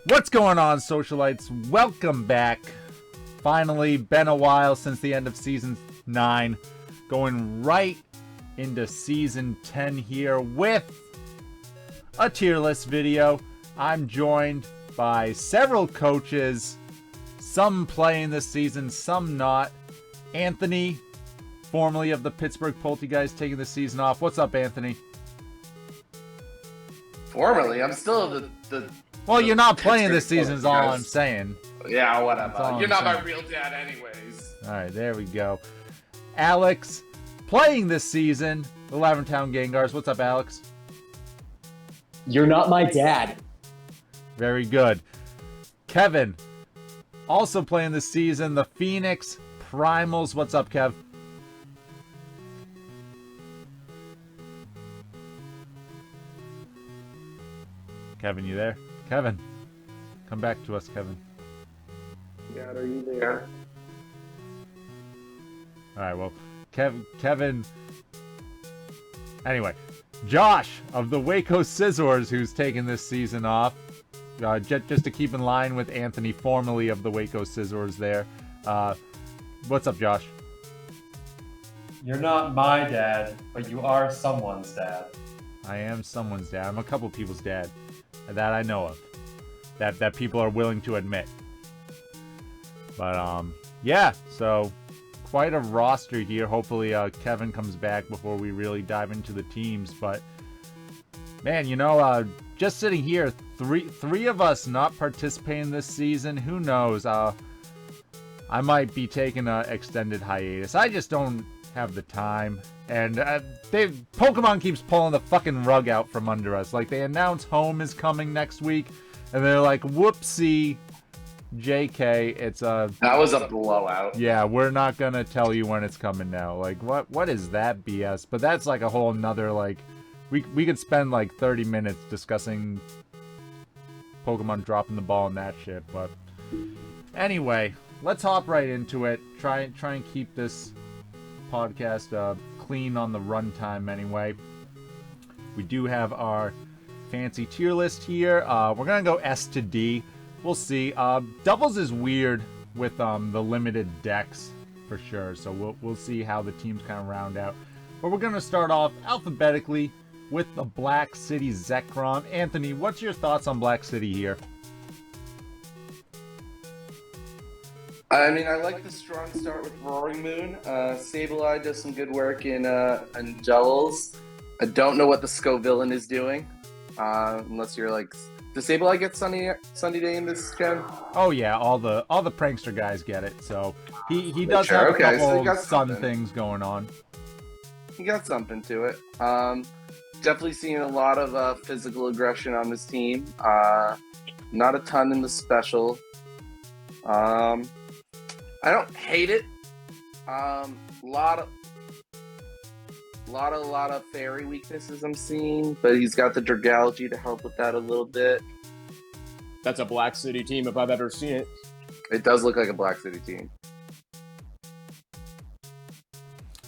What's going on, Socialites? Welcome back. Finally, been a while since the end of Season 9. Going right into Season 10 here with a tier list video. I'm joined by several coaches, some playing this season, some not. Anthony, formerly of the Pittsburgh Polteageist, taking the season off. What's up, Anthony? Formerly? I'm still the Well, you're not playing this Pittsburgh season is all Polteageist. I'm saying. Yeah, whatever. You're not saying. my real dad anyways. Alright, there we go. Alex, playing this season, the Lavender Town Gengars. What's up, Alex? You're not my dad. Very good. Kevin, also playing this season, the Phoenix Primals. What's up, Kev? Kevin, you there? Kevin, come back to us, Kevin. God, are you there? Alright, well, Kevin... Anyway, Josh of the Waco Scizors, who's taking this season off. Just to keep in line with Anthony, formerly of the Waco Scizors there. What's up, Josh? You're not my dad, but you are someone's dad. I am someone's dad. I'm a couple people's dad. That I know of. That people are willing to admit. But, yeah, so quite a roster here. Hopefully, Kevin comes back before we really dive into the teams. But, man, you know, just sitting here, three of us not participating this season. Who knows? I might be taking an extended hiatus. I just don't have the time. And Pokemon keeps pulling the fucking rug out from under us. Like, they announce Home is coming next week, and they're like, whoopsie, JK, it's a... That was a blowout. Yeah, we're not gonna tell you when it's coming now. Like, what is that BS? But that's like a whole nother, like... We could spend like 30 minutes discussing Pokemon dropping the ball and that shit, but... Anyway, let's hop right into it. Try and keep this podcast clean on the runtime anyway. We do have our fancy tier list here. We're gonna go S to D. We'll see. Doubles is weird with the limited decks for sure. So we'll see how the teams kind of round out. But we're gonna start off alphabetically with the Black City Zekrom. Anthony, what's your thoughts on Black City here? I mean, I like the strong start with Roaring Moon. Sableye does some good work in doubles. I don't know what the Scovillain is doing, unless you're like, does Sableye get Sunny Day in this gen? Oh yeah, all the prankster guys get it. So he does have a couple sun things going on. He got something to it. Definitely seeing a lot of physical aggression on this team. Not a ton in the special. I don't hate it. Lot of fairy weaknesses I'm seeing, but he's got the Dragalge to help with that a little bit. That's a Black City team if I've ever seen it. It does look like a Black City team.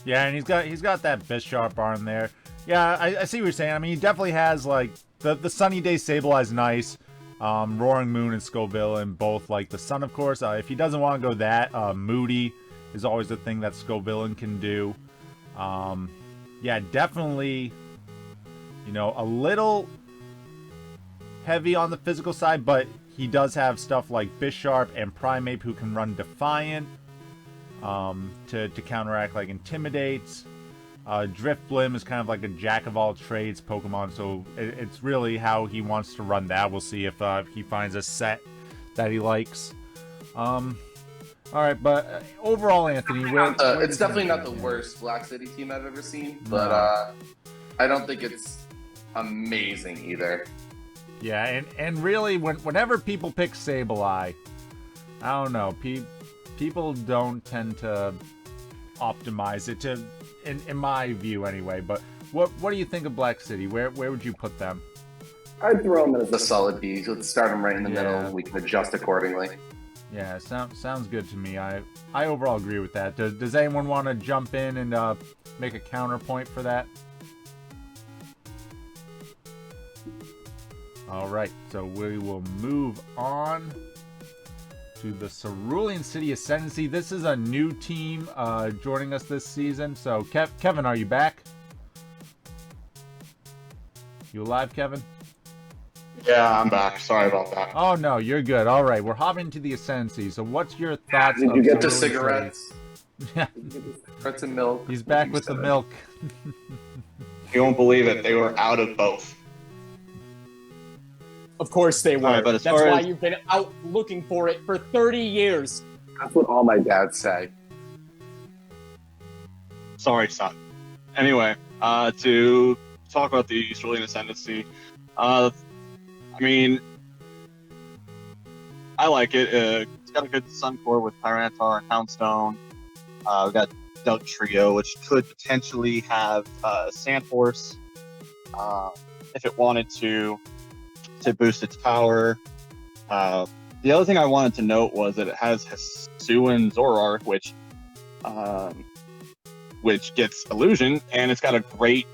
Yeah, and he's got that Bisharp arm there. Yeah, I see what you're saying. I mean, he definitely has like the Sunny Day Sableye is nice. Roaring Moon and Scoville and both like the Sun, of course. If he doesn't want to go that, Moody is always the thing that Scovillain can do. Yeah, definitely, you know, a little heavy on the physical side, but he does have stuff like Bisharp and Primeape who can run Defiant to counteract like Intimidates. Drifblim is kind of like a jack-of-all-trades Pokemon, so it's really how he wants to run that. We'll see if he finds a set that he likes. Alright, but overall, Anthony... it's definitely not the worst Black City team I've ever seen, but I don't think it's amazing either. Yeah, and really, whenever people pick Sableye, I don't know, people don't tend to optimize it to... In my view, anyway. But what do you think of Black City? Where would you put them? I'd throw him as a solid B. Let's start him right in the middle. We can adjust accordingly. Yeah, sounds good to me. I overall agree with that. Does anyone want to jump in and make a counterpoint for that? All right, so we will move on to the Cerulean City Ascendancy. This is a new team joining us this season. So, Kevin, are you back? You alive, Kevin? Yeah, I'm back. Sorry about that. Oh, no, you're good. All right, we're hopping into the Ascendancy. So what's your thoughts Did of you get the Cerulean City? cigarettes? Yeah, Cigarettes and milk. he's back with the milk. You won't believe it. They were out of both. Of course they were. Alright, but as That's far why as- you've been out looking for it for 30 years. That's what all my dads say. Sorry, son. Anyway, to talk about the Cerulean Ascendancy, I mean, I like it. It's got a good Sun Core with Tyranitar and Houndstone. We got Dug Trio, which could potentially have Sandforce if it wanted to boost its power. The other thing I wanted to note was that it has Hisuian Zoroark, which gets Illusion, and it's got a great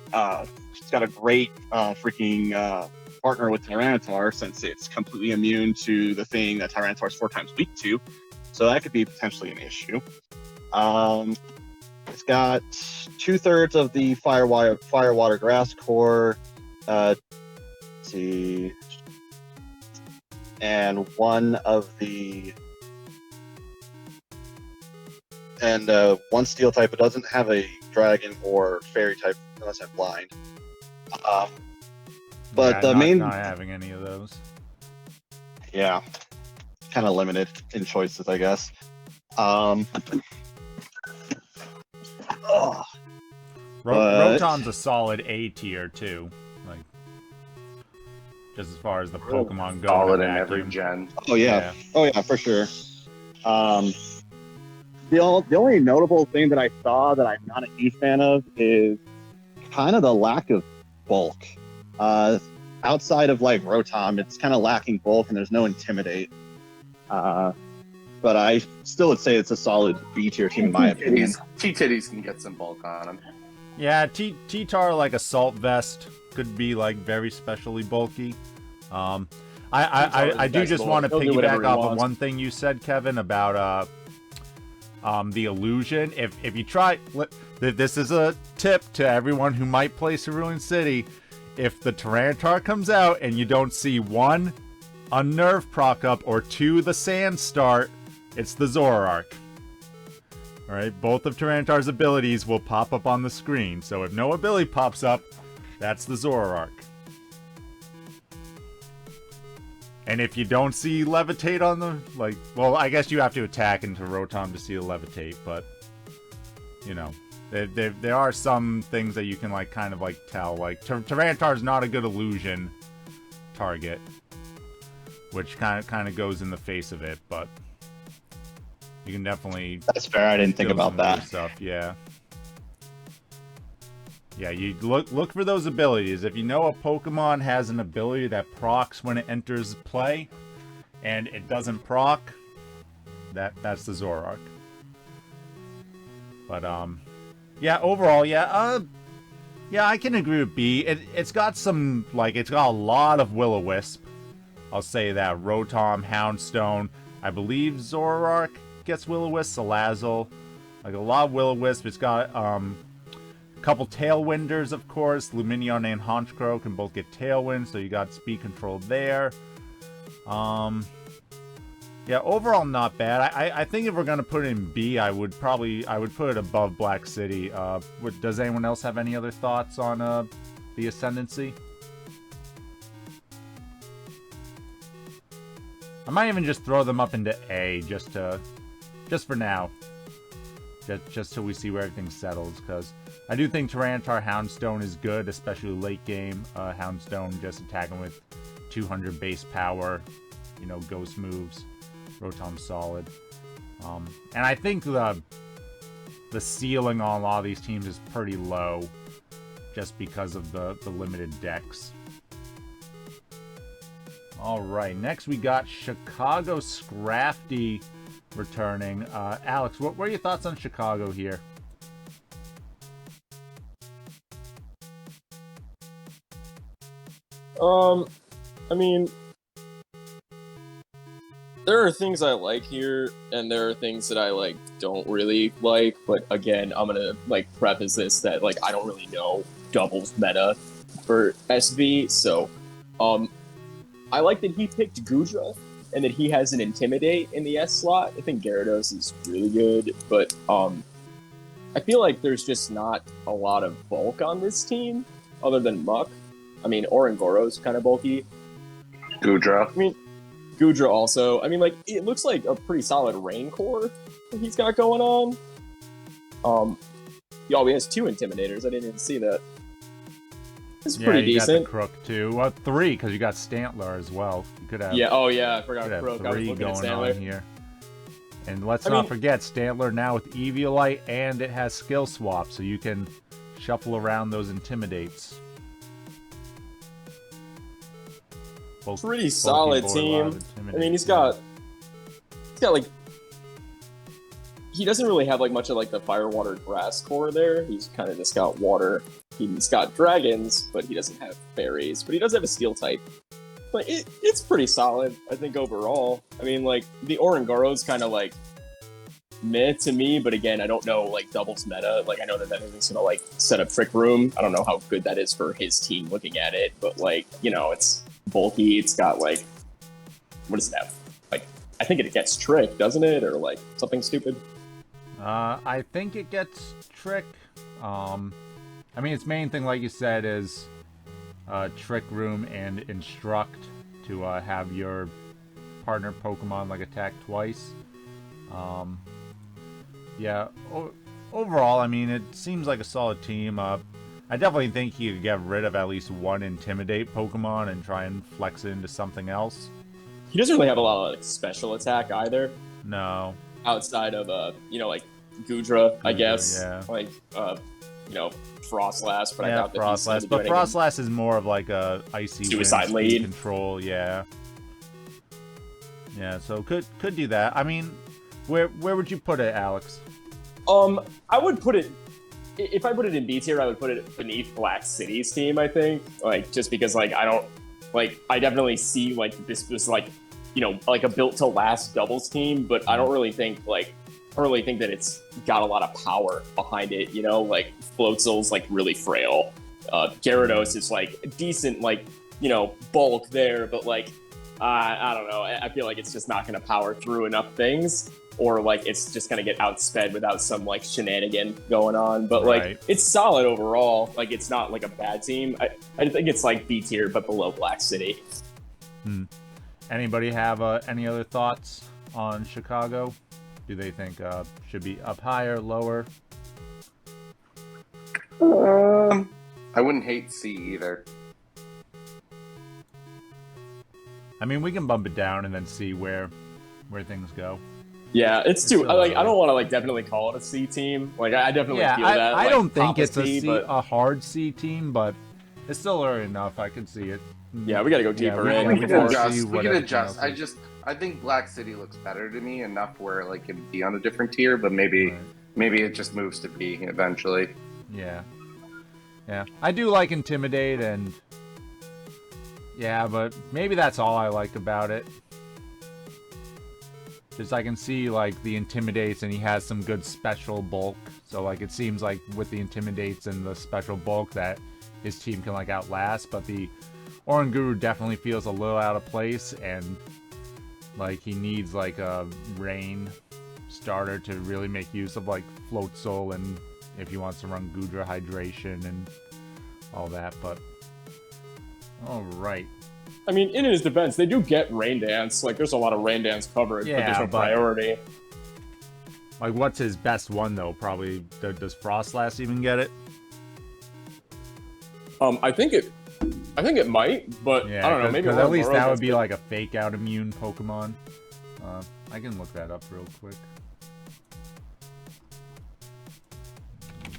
freaking partner with Tyranitar, since it's completely immune to the thing that Tyranitar is 4 times weak to. So that could be potentially an issue. It's got 2/3 of the Fire, Water, Grass core. Let's see. And one steel type. It doesn't have a dragon or fairy type unless I'm blind. But Yeah, the main, not having any of those. yeah, kind of limited in choices, I guess. Oh, But- Rotom's a solid A tier too, like just as far as the Pokemon go. Solid in in a every vacuum. gen. oh yeah, oh yeah, for sure. The only notable thing that I saw that I'm not a huge fan of is kind of the lack of bulk. Outside of like Rotom, it's kind of lacking bulk, and there's no Intimidate. But I still would say it's a solid B tier team in my opinion. T-Titties can get some bulk on them. Yeah, T-Tar, like Assault Vest, could be like very specially bulky. I do just want to He'll do whatever piggyback he off of wants. one thing you said, Kevin, about the illusion. If you try, this is a tip to everyone who might play Cerulean City. If the Tyranitar comes out and you don't see 1 Unnerve proc up or 2 the Sand start, it's the Zoroark. Alright, both of Tyranitar's abilities will pop up on the screen. So if no ability pops up, that's the Zoroark. And if you don't see Levitate on the, like, well, I guess you have to attack into Rotom to see the Levitate, but, you know, there are some things that you can, like, kind of, like, tell. Like, Tyranitar's not a good illusion target, which kind of goes in the face of it, but you can definitely... That's fair. I didn't think steal about some other that. stuff, yeah. Yeah, you look for those abilities. If you know a Pokemon has an ability that procs when it enters play, and it doesn't proc, that's the Zoroark. But yeah, overall, yeah, I can agree with B. It's got some, like, it's got a lot of Will-O-Wisp. I'll say that. Rotom, Houndstone, I believe Zoroark gets Will-O-Wisp, Salazzle, like a lot of Will-O-Wisp. It's got couple Tailwinders, of course. Lumineon and Honchkrow can both get Tailwind, so you got speed control there. Yeah, overall not bad. I think if we're gonna put it in B, I would put it above Black City. Does anyone else have any other thoughts on the Ascendancy? I might even just throw them up into A, just for now. Just till we see where everything settles, because I do think Tyranitar Houndstone is good, especially late game. Houndstone just attacking with 200 base power, you know, ghost moves. Rotom's solid. And I think the ceiling on a lot of these teams is pretty low, just because of the limited decks. Alright, next we got Chicago Scrafty returning. Alex, what are your thoughts on Chicago here? I mean, there are things I like here, and there are things that I like don't really like. But again, I'm gonna like preface this that like I don't really know doubles meta for SV, so I like that he picked Gudra and that he has an Intimidate in the S slot. I think Gyarados is really good, but I feel like there's just not a lot of bulk on this team other than Muck. I mean, Orangoro's kind of bulky. Gudra. I mean, Gudra also. I mean, like, it looks like a pretty solid Rain Core that he's got going on. He has 2 Intimidators. I didn't even see that. It's pretty you decent. got the Crook too. Well, 3 because you got Stantler as well. You could have. Yeah. Oh yeah, I forgot Could Crook. have I was 3 looking at going on Stantler. here. And let's not forget Stantler now with Eviolite, and it has skill swap, so you can shuffle around those Intimidates. Pretty solid team. I mean, he's got like, he doesn't really have like much of like the fire, water, grass core there. He's kind of just got water. He's got dragons, but he doesn't have fairies. But he does have a steel type. But it's pretty solid, I think, overall. I mean, like, the Orangoro's kind of like meh to me, but again, I don't know like doubles meta. Like, I know that is gonna like set up Trick Room. I don't know how good that is for his team looking at it, but like, you know, it's bulky. It's got like, what does it have? Like, I think it gets Trick, doesn't it, or like something stupid? I think it gets Trick. I mean, its main thing, like you said, is Trick Room and Instruct to have your partner Pokemon like attack twice. Yeah. Overall, I mean, it seems like a solid team. I definitely think you could get rid of at least one Intimidate Pokemon and try and flex it into something else. He doesn't really have a lot of like special attack either. No. Outside of like Gudra, I guess. Yeah. Like Frostlass, but I yeah, doubt that Frostlass. But Frostlass is more of like a icy suicide wind lead control. Yeah. Yeah. So could do that. I mean, where would you put it, Alex? I would put it. If I put it in B tier, I would put it beneath Black City's team. I think, like, just because like I don't like. I definitely see like this was like like a built to last doubles team, but I don't really think that it's got a lot of power behind it, like Floatzel's like really frail. Gyarados is like decent, like, bulk there, but like, I don't know. I feel like it's just not going to power through enough things, or like it's just going to get outsped without some like shenanigan going on. But like, it's solid overall. Like, it's not like a bad team. I think it's like B tier, but below Black City. Anybody have any other thoughts on Chicago? Do they think should be up higher, lower? I wouldn't hate C either. I mean, we can bump it down and then see where things go. Yeah, it's too. I don't want to like definitely call it a C team. Like, I definitely feel that. I like, don't think it's C, a hard C team, but it's still early enough. I can see it. Yeah, we got to go deeper in. We can adjust. I think Black City looks better to me enough where like it'd be on a different tier, but maybe it just moves to B eventually. Yeah. I do like Intimidate, and but maybe that's all I like about it. Just I can see like the Intimidates, and he has some good special bulk. So like it seems like with the Intimidates and the special bulk that his team can like outlast, but the Oranguru definitely feels a little out of place, and like he needs like a rain starter to really make use of like Floatzel, and if he wants to run Gudra Hydration and all that. But all right. I mean, in his defense, they do get Rain Dance. Like, there's a lot of Rain Dance coverage, but there's no priority. Like, what's his best one though? Probably does Frostlass even get it? I think it might, but I don't know. Maybe at least that would be like a fake out immune Pokemon. I can look that up real quick.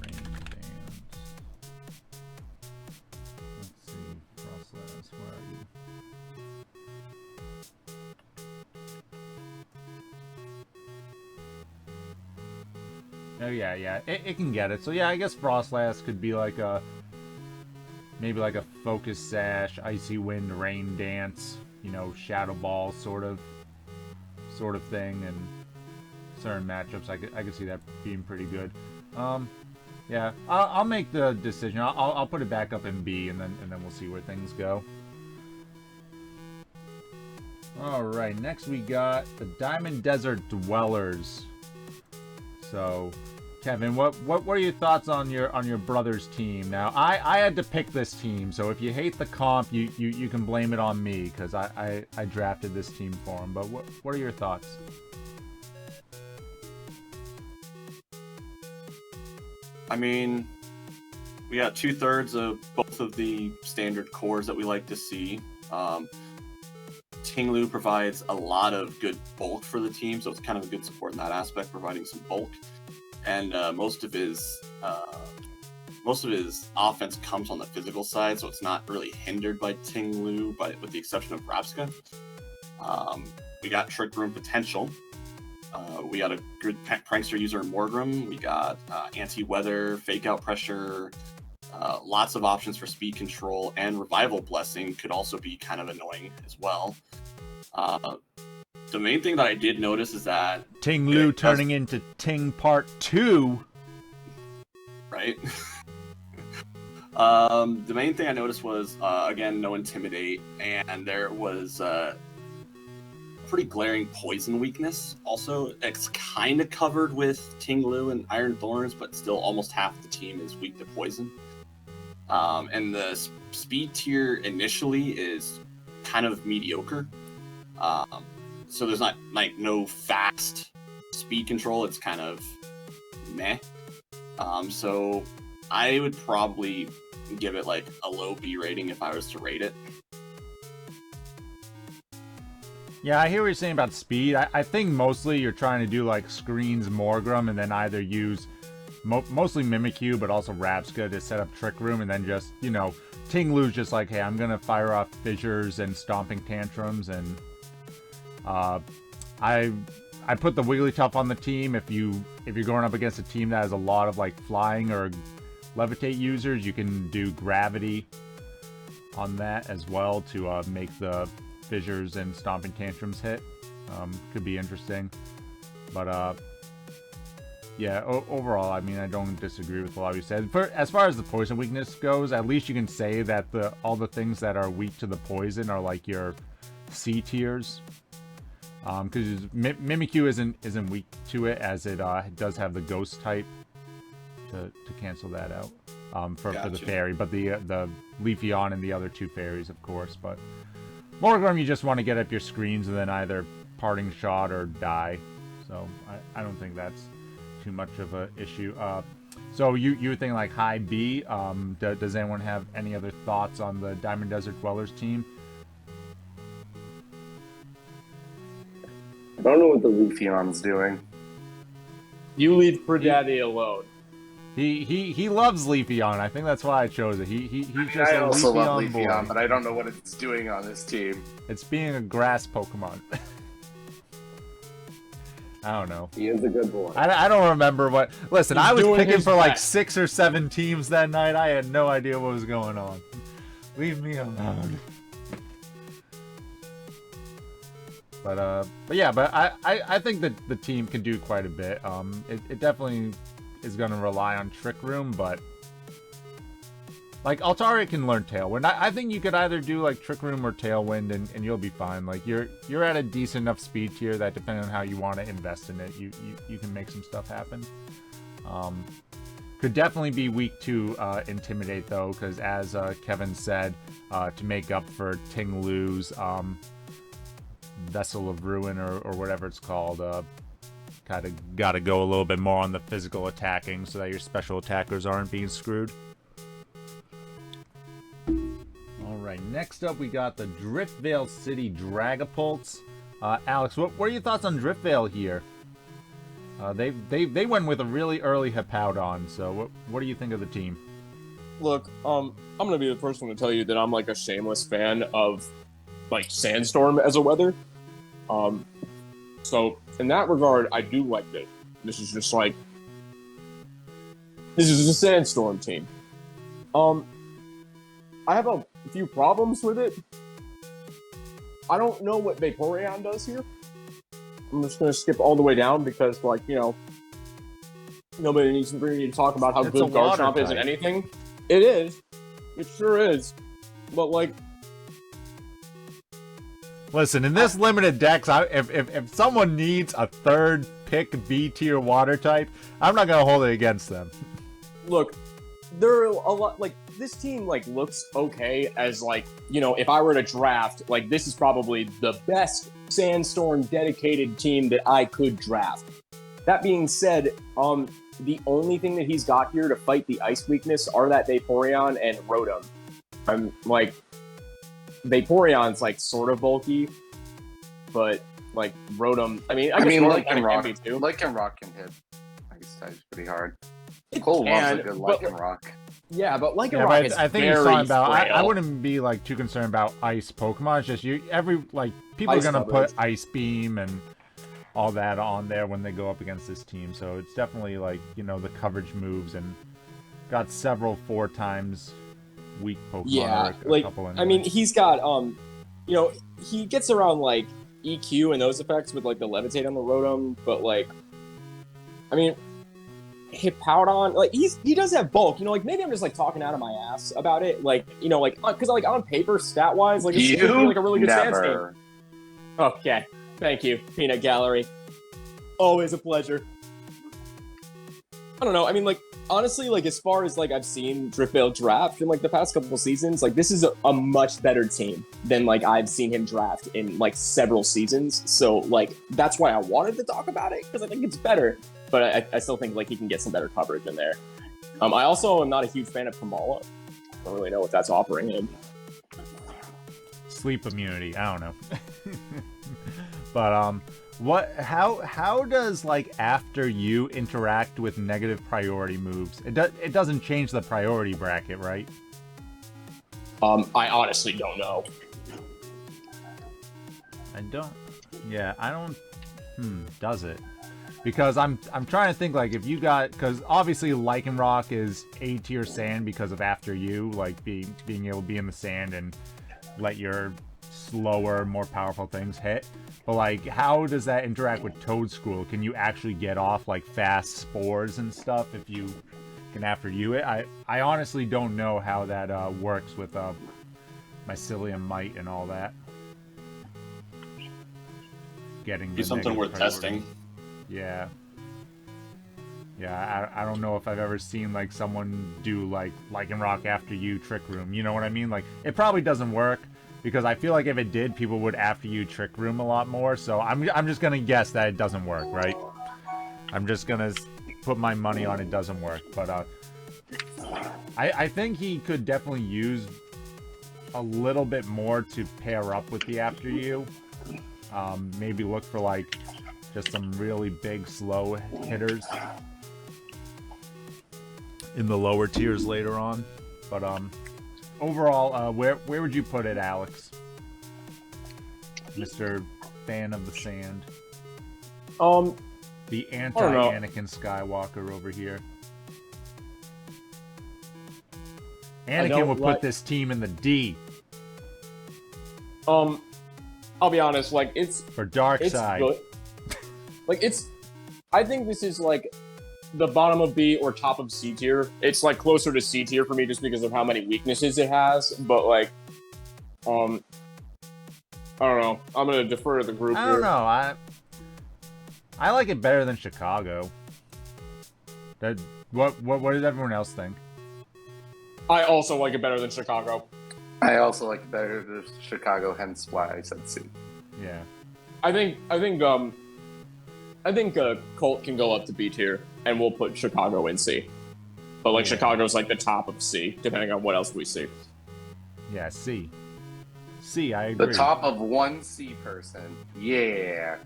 Rain Dance. Let's see, Frostlass, where are you? Oh yeah, it can get it. So yeah, I guess Frostlass could be like a maybe like a Focus Sash, Icy Wind, Rain Dance, you know, Shadow Ball sort of thing, and certain matchups I could see that being pretty good. Yeah, I'll make the decision. I'll put it back up in B, and then we'll see where things go. All right, next we got the Diamond Desert Dwellers. So, Kevin, what are your thoughts on your brother's team? Now, I had to pick this team, so if you hate the comp, you can blame it on me because I drafted this team for him. But what are your thoughts? I mean, we got 2/3 of both of the standard cores that we like to see. Ting-Lu provides a lot of good bulk for the team, so it's kind of a good support in that aspect, providing some bulk. And most of his offense comes on the physical side, so it's not really hindered by Ting-Lu, with the exception of Rapska. We got Trick Room potential. We got a good prankster user in Morgrim. We got anti-weather, fake out pressure, lots of options for speed control, and revival blessing could also be kind of annoying as well. The main thing that I did notice is that Ting-Lu turning into Ting Part 2. Right? The main thing I noticed was, again, no Intimidate, and there was pretty glaring poison weakness. Also, it's kind of covered with Ting-Lu and Iron Thorns, but still almost half the team is weak to poison. And the speed tier initially is kind of mediocre. So there's not no fast speed control. It's kind of meh. So I would probably give it like a low B rating if I was to rate it. Yeah, I hear what you're saying about speed. I think mostly you're trying to do like screens Morgrim and then either use mostly Mimikyu but also Rapska to set up Trick Room, and then just, you know, Ting-Lu's just like, hey, I'm gonna fire off fissures and stomping tantrums, and I put the Wigglytuff on the team. If you're going up against a team that has a lot of like flying or levitate users, you can do gravity on that as well to make the fissures and stomping tantrums hit. Could be interesting, but yeah, overall, I mean, I don't disagree with a lot of you said. As far as the poison weakness goes, at least you can say that all the things that are weak to the poison are like your C tiers. Because Mimikyu isn't weak to it, as it does have the ghost type to cancel that out for the fairy, but the Leafeon and the other two fairies, of course. But Morgrim, you just want to get up your screens and then either parting shot or die. So I don't think that's too much of an issue. So you think like high B? Does anyone have any other thoughts on the Diamond Desert Dwellers team? I don't know what the Leafeon's doing. You leave Pradaddy alone. He loves Leafeon. I think that's why I chose it. He's just I a also love Leafeon Leafeon, boy. but I don't know what it's doing on this team. It's being a grass Pokemon. I don't know. He is a good boy. I don't remember what. Listen, He's I was doing picking his for like best. 6 or 7 teams that night. I had no idea what was going on. Leave me alone. But yeah, I think that the team can do quite a bit. It definitely is going to rely on Trick Room, but like Altaria can learn Tailwind. I think you could either do like Trick Room or Tailwind, and you'll be fine. Like you're at a decent enough speed tier that depending on how you want to invest in it, you can make some stuff happen. Could definitely be weak to Intimidate though, because as Kevin said, to make up for Ting-Lu's Vessel of Ruin or whatever it's called, kind of got to go a little bit more on the physical attacking so that your special attackers aren't being screwed. Alright, next up we got the Driftvale City Dragapults. Alex, what are your thoughts on Driftvale here? They went with a really early Hippowdon, so what do you think of the team? Look, I'm gonna be the first one to tell you that I'm like a shameless fan of like Sandstorm as a weather. So in that regard, I do like this. This is a Sandstorm team. I have a a few problems with it. I don't know what Vaporeon does here. I'm just gonna skip all the way down because, like, you know, nobody needs to talk about how It's a good water Garchomp is at type. anything. It is. It sure is. But, like, Listen, in this limited decks, if someone needs a third pick B tier water type, I'm not gonna hold it against them. look, there are a lot, like, this team, like, looks okay as, like, you know, if I were to draft, like, this is probably the best Sandstorm dedicated team that I could draft. That being said, the only thing that he's got here to fight the ice weakness are that Vaporeon and Rotom. I'm, like, Vaporeon's, like, sort of bulky, but, like, Rotom, I mean, Rotom Lycan kinda Rock. can be too. Lycan Rock can hit ice types pretty hard. It Cole loves can, a good but- Lycan Rock. Yeah, but Lycan Yeah, Rock but is I think very he's talking about. I frail. wouldn't be like too concerned about ice Pokemon. It's just people Ice are gonna coverage. put Ice Beam and all that on there when they go up against this team. So it's definitely like, you know, the coverage moves and got several 4 times weak Pokemon. Yeah, or a like, couple I anyway. mean, he's got, you know, he gets around, like, EQ and those effects with, like, the Levitate on the Rotom, but, like, I mean, Hippowdon, like, he does have bulk, you know, like, maybe I'm just, like, talking out of my ass about it, like, you know, like, because, like, on paper, stat-wise, like, this is like a really good Sans team. Never. Okay, thank you, Peanut Gallery. Always a pleasure. I don't know, I mean, like, honestly, like, as far as, like, I've seen Driftveil draft in, like, the past couple of seasons, like, this is a much better team than, like, I've seen him draft in, like, several seasons. So, like, that's why I wanted to talk about it, because I think it's better. But I still think, like, he can get some better coverage in there. I also am not a huge fan of Kamala. I don't really know what that's offering him. Sleep immunity. I don't know. But how does, like, after you interact with negative priority moves? It doesn't change the priority bracket, right? I honestly don't know. I don't. Yeah, I don't. Does it? Because I'm trying to think, like, if you got, because obviously Lycanroc is A tier sand because of after you, like, being able to be in the sand and let your slower, more powerful things hit. But, like, how does that interact with Toedscool? Can you actually get off, like, fast spores and stuff if you can after you it? I honestly don't know how that works with Mycelium Might and all that. Getting Be the something negative worth priority. testing. Yeah. Yeah, I don't know if I've ever seen, like, someone do, like, Lycanroc after you Trick Room. You know what I mean? Like, it probably doesn't work, because I feel like if it did, people would after you Trick Room a lot more. So I'm just gonna guess that it doesn't work, right? I'm just gonna put my money on it doesn't work. But I think he could definitely use a little bit more to pair up with the after you. Maybe look for, like, just some really big slow hitters in the lower tiers later on. But overall, where would you put it, Alex? Mr. Fan of the Sand. The anti-Anakin Skywalker over here. Anakin would put this team in the D. I'll be honest, like, it's For Dark Side. good. Like, I think this is, like, the bottom of B or top of C tier. It's, like, closer to C tier for me just because of how many weaknesses it has. But, like, I don't know. I'm gonna defer to the group I here. don't know. I like it better than Chicago. What does everyone else think? I also like it better than Chicago. I also like better the Chicago, hence why I said C. Yeah. I think Colt can go up to B tier, and we'll put Chicago in C. But, like, Yeah. Chicago's, like, the top of C, depending on what else we see. Yeah, C. C, I agree. The top of one C person. Yeah.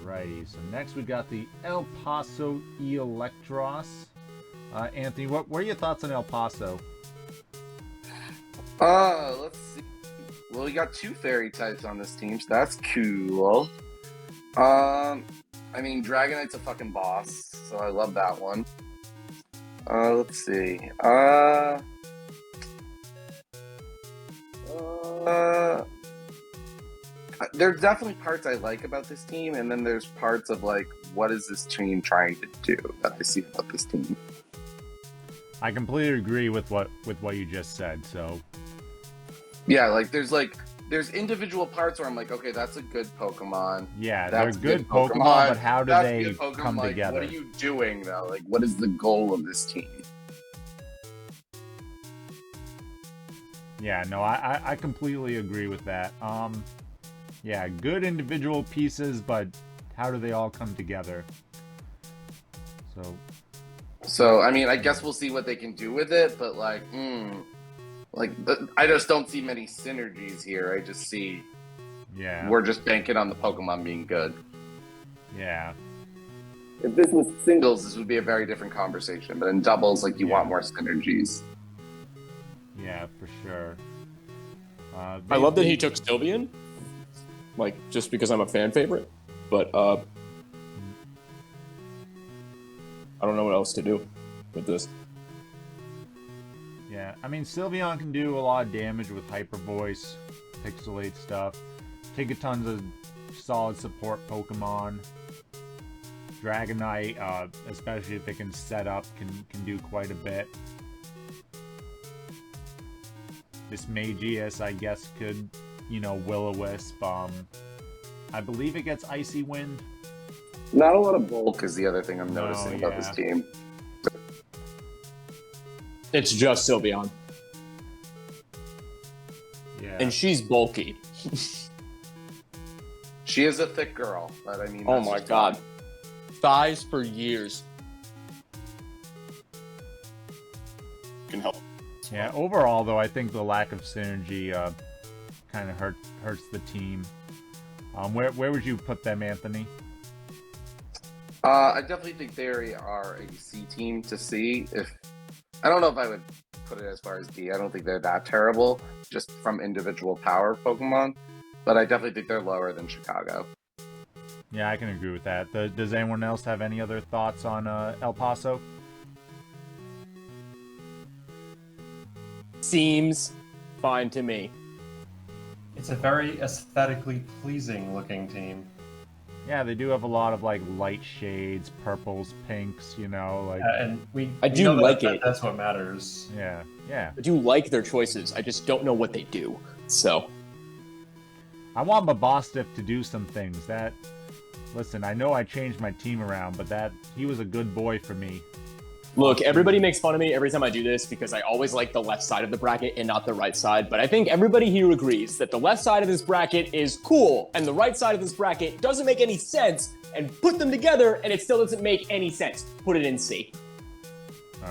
Alrighty, so next we got the El Paso Electros. Anthony, what are your thoughts on El Paso? Let's see. Well, we got 2 fairy types on this team, so that's cool. I mean, Dragonite's a fucking boss, so I love that one. Let's see. There's definitely parts I like about this team, and then there's parts of like, what is this team trying to do that I see about this team. I completely agree with what you just said. So Yeah, there's individual parts where I'm like, okay, that's a good Pokemon. yeah, That's they're good Pokemon, but how do That's they good Pokemon. come Like, together? what are you doing though? Like, what is the goal of this team? Yeah, no, I completely agree with that. Yeah, good individual pieces, but how do they all come together? So, I mean, I guess we'll see what they can do with it, but I just don't see many synergies here. I just see yeah, we're just banking on the Pokemon being good. yeah, If this was singles, this would be a very different conversation. But in doubles, like you want more synergies. yeah, for sure. I love that he took Sylveon, like just because I'm a fan favorite. But I don't know what else to do with this. Yeah, I mean, Sylveon can do a lot of damage with Hyper Voice, Pixelate stuff. Tigaton's a solid support Pokemon. Dragonite, especially if it can set up, can do quite a bit. This Magius, I guess, could, Will-O-Wisp. I believe it gets Icy Wind. Not a lot of bulk is the other thing I'm noticing about this team. It's just Sylveon. Yeah. And she's bulky. She is a thick girl, but I mean... Oh my god. Thighs for years. Can help. Yeah, overall, though, I think the lack of synergy kind of hurts the team. Where would you put them, Anthony? I definitely think they are a C team to C. I don't know if I would put it as far as D. I don't think they're that terrible, just from individual power Pokemon. But I definitely think they're lower than Chicago. Yeah, I can agree with that. Does anyone else have any other thoughts on El Paso? Seems fine to me. It's a very aesthetically pleasing looking team. Yeah, they do have a lot of like light shades, purples, pinks, like And I do like it. That's what matters. yeah. I do like their choices. I just don't know what they do. So I want Mabostiff to do some things. Listen, I know I changed my team around, but he was a good boy for me. look, everybody makes fun of me every time I do this because I always like the left side of the bracket and not the right side. But I think everybody here agrees that the left side of this bracket is cool and the right side of this bracket doesn't make any sense. And put them together and it still doesn't make any sense. Put it in C. All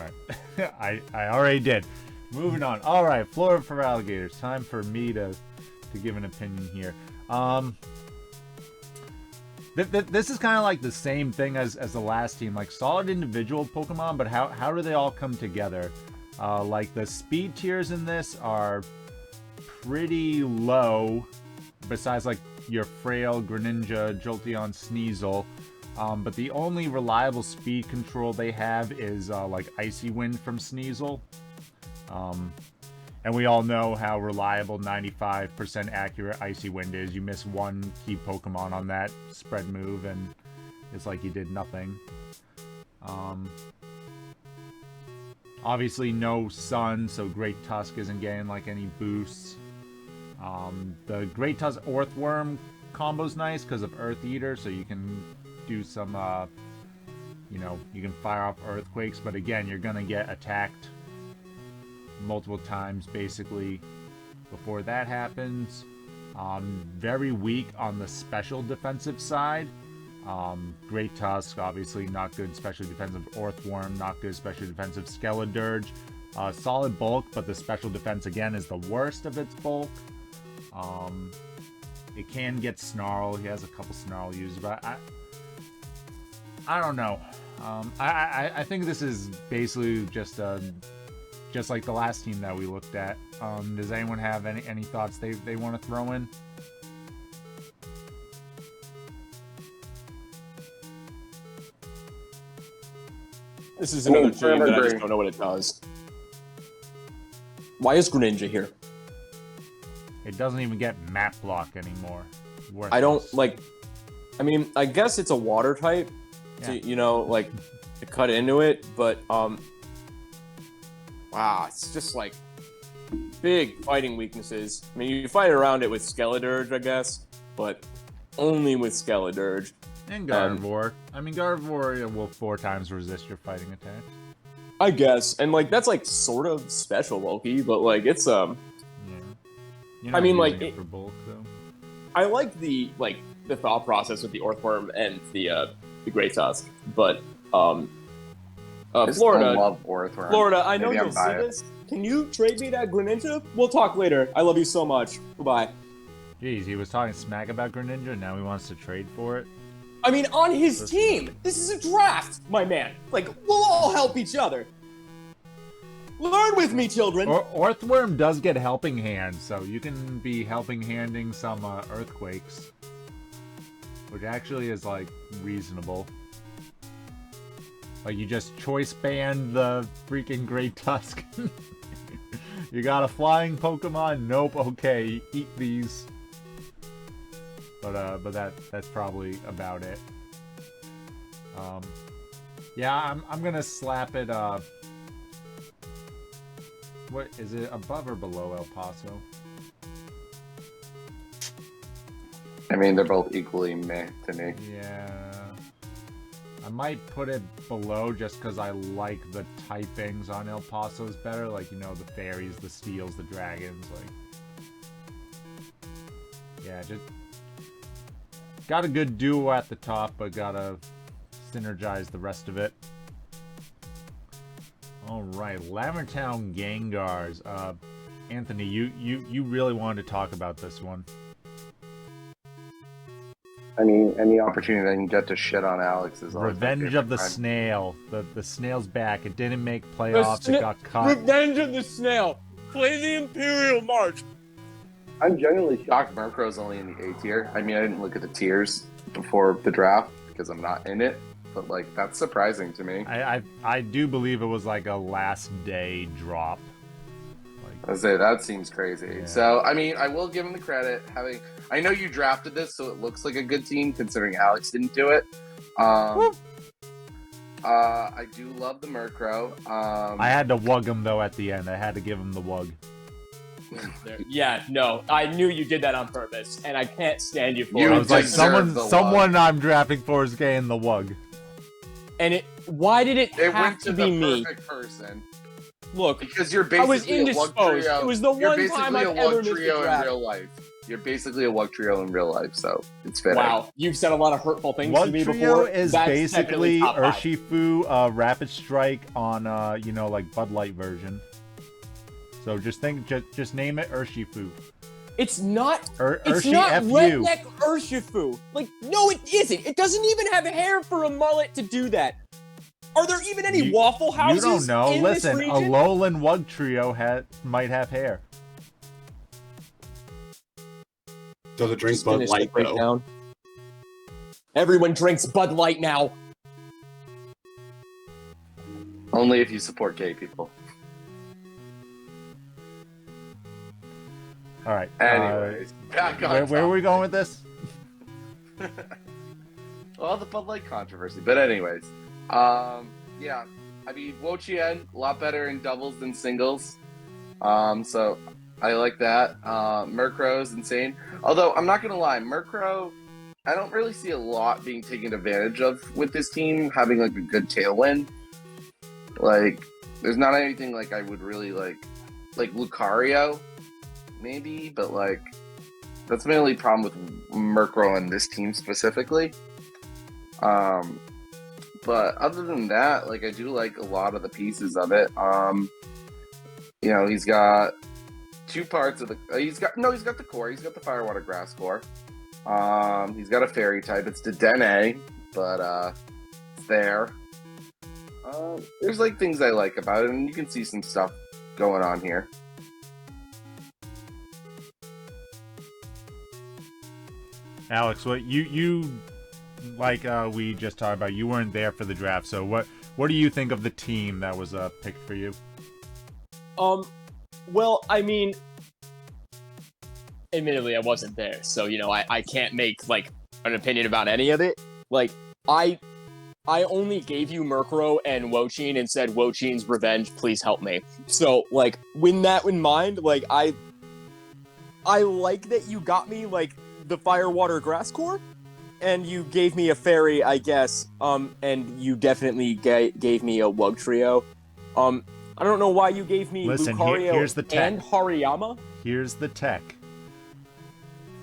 right. I already did. Moving on. All right, Florida for Alligators. Time for me to give an opinion here. This is kind of like the same thing as the last team, like solid individual Pokemon, but how do they all come together? Like the speed tiers in this are pretty low, besides like your Frail, Greninja, Jolteon, Sneasel. But the only reliable speed control they have is like Icy Wind from Sneasel. And we all know how reliable 95% accurate Icy Wind is. You miss one key Pokemon on that spread move and it's like you did nothing. Obviously no Sun, so Great Tusk isn't getting like any boosts. The Great Tusk Earthworm combo's nice because of Earth Eater, so you can do some, you can fire off Earthquakes, but again, you're gonna get attacked multiple times basically before that happens. Very weak on the special defensive side. Great Tusk, obviously not good special defensive Earthworm, not good special defensive Skeledirge. Solid bulk, but the special defense again is the worst of its bulk. It can get Snarl. He has a couple Snarl uses, but I don't know. I think this is basically just like the last team that we looked at. Does anyone have any thoughts they want to throw in? This is another team that I just don't know what it does. Why is Greninja here? It doesn't even get map block anymore. I don't Worthless. like. I mean, I guess it's a water type, Yeah. to, you know, like to cut into it, but wow, it's just like big fighting weaknesses. I mean, you fight around it with Skeledirge, I guess, but only with Skeledirge. And Gardevoir. I mean, Gardevoir will 4 times resist your fighting attacks. I guess, and like that's like sort of special Loki, but like it's Yeah. You're I not mean, using like, it it- for bulk though. I like the thought process with the Orthworm and the Great Tusk, but I just Florida, love Orthworm. Florida, I know Maybe I'm you'll see biased. this. Can you trade me that Greninja? We'll talk later. I love you so much. Goodbye. Jeez, he was talking smack about Greninja, and now he wants to trade for it. I mean, on his team. This is a draft, my man. Like, we'll all help each other. Learn with me, children. Orthworm does get helping hand, so you can be helping handing some earthquakes, which actually is like reasonable. Like you just choice banned the freaking Great Tusk. You got a flying Pokemon? Nope. Okay, eat these. But that's probably about it. Yeah, I'm gonna slap it. What is it, above or below El Paso? I mean, they're both equally meh to me. Yeah, I might put it below just because I like the typings on El Paso's better. Like, you know, the fairies, the steels, the dragons. Like, yeah, just got a good duo at the top, but gotta synergize the rest of it. All right, Lavender Town Gengars. Anthony, you really wanted to talk about this one. I mean, any opportunity I can get to shit on Alex is always my Revenge favorite of the time. Snail. The snail's back. It didn't make playoffs. It got cut. Revenge of the Snail. Play the Imperial March. I'm genuinely shocked Murkrow's only in the A tier. I mean, I didn't look at the tiers before the draft because I'm not in it, but like that's surprising to me. I do believe it was like a last day drop. I say that seems crazy. Yeah. So I mean, I will give him the credit. I know you drafted this, so it looks like a good team considering Alex didn't do it. I do love the Murkrow. I had to wug him though at the end. I had to give him the wug. Yeah, no, I knew you did that on purpose, and I can't stand you for You I it. was like, deserve the someone I'm drafting for is getting the wug. And why did it It have went to to be the me? perfect person Look, because you're I was basically a wug indisposed. trio. It was the You're one basically time a I've wug ever missed a trio in draft. real life. You're basically a wug trio in real life, so it's fitting. Wow, you've said a lot of hurtful things to Wug me Trio before. is That's basically definitely top five. Urshifu, Rapid Strike on you know, like Bud Light version. So just name it Urshifu. It's not. It's Urshi not FU. redneck Urshifu. Like, no, it isn't. It doesn't even have hair for a mullet to do that. Are there even any Waffle You Houses don't know. in Listen, this a region? Alolan Wug Trio might have hair. Does it drink Just Bud finish Light the though? breakdown. Everyone drinks Bud Light now. Only if you support gay people. All right. Anyways, back on Where are we topic. going with this? Well, the Bud Light controversy. But anyways, yeah. I mean, Wo-Chien, a lot better in doubles than singles. So I like that. Murkrow's insane. Although, I'm not going to lie, Murkrow, I don't really see a lot being taken advantage of with this team, having like a good tailwind. Like, there's not anything like I would really like Lucario, maybe, but like, that's my only problem with Murkrow and this team specifically. But other than that, like, I do like a lot of the pieces of it. You know, he's got two parts of the. He's got the core. He's got the fire, water, grass core. He's got a fairy type. It's Dedenne, but it's there. There's like things I like about it, and you can see some stuff going on here. Alex, what you like we just talked about, you weren't there for the draft, so what do you think of the team that was picked for you? Well, I mean, admittedly, I wasn't there, so I can't make like an opinion about any of it. Like I only gave you Murkrow and Wochin and said Wochin's revenge, please help me. So like with that in mind, like I like that you got me like the Fire Water Grass Core, and you gave me a fairy, I guess. And you definitely gave me a Wugtrio. I don't know why you gave me Lucario here's the tech. and Hariyama. Here's the tech.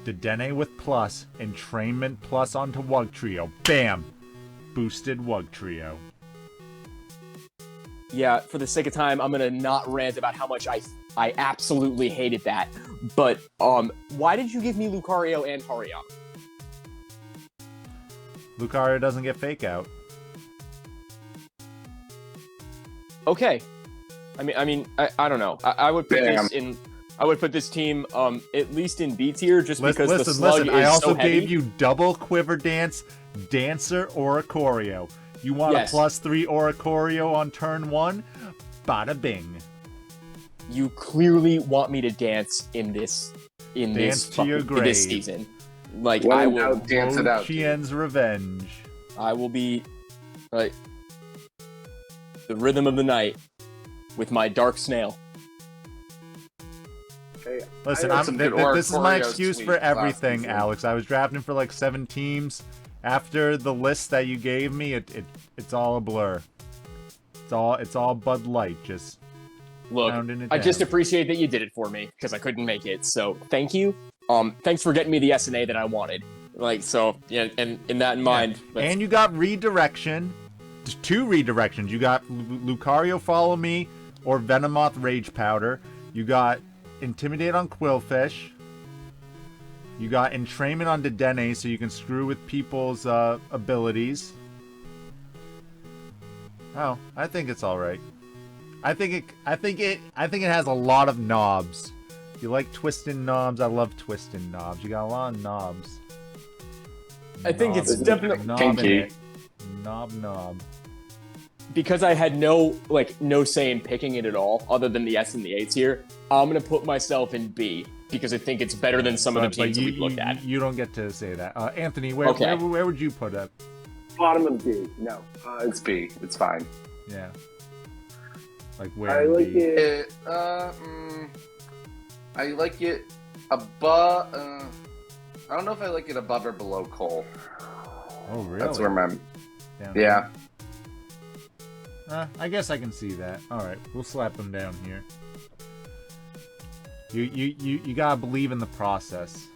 Dedenne with plus, entrainment plus onto Wugtrio. Bam! Boosted Wugtrio. Yeah, for the sake of time, I'm gonna not rant about how much I absolutely hated that. But why did you give me Lucario and Hariyama? Lucario doesn't get fake out. Okay, I mean, I don't know. I would put this in. I would put this team at least in B tier just because the slug is I also so heavy. gave you double Quiver Dance, Dancer, Oricorio. You want a +3 Oricorio on turn 1? Bada bing. You clearly want me to dance in this to your grave. in this season. Like Well, I will dance it out. Chien's revenge. I will be like the rhythm of the night with my dark snail. Hey, Listen, this is my excuse for everything, Alex. I was drafting for like 7 teams. After the list that you gave me, it's all a blur. It's all Bud Light, just look. I just appreciate that you did it for me because I couldn't make it. So thank you. Thanks for getting me the SNA that I wanted. Like so, yeah. And in that in mind, and you got redirection. 2 redirections. You got Lucario Follow Me or Venomoth Rage Powder. You got Intimidate on Quillfish. You got Entrainment on Dedenne, so you can screw with people's abilities. Oh, I think it's all right. I think it has a lot of knobs. You like twisting knobs? I love twisting knobs. You got a lot of knobs. I think it's definitely knob. Because I had no say in picking it at all, other than the S and the A tier. I'm gonna put myself in B because I think it's better than some of the teams that we've looked at. You don't get to say that, Anthony. Where would you put it? Bottom of B. No, it's B. It's fine. Yeah. Like where? I like it. I like it above. I don't know if I like it above or below Cole. Oh, really? That's where my. Down Yeah. I guess I can see that. All right, we'll slap them down here. You gotta believe in the process.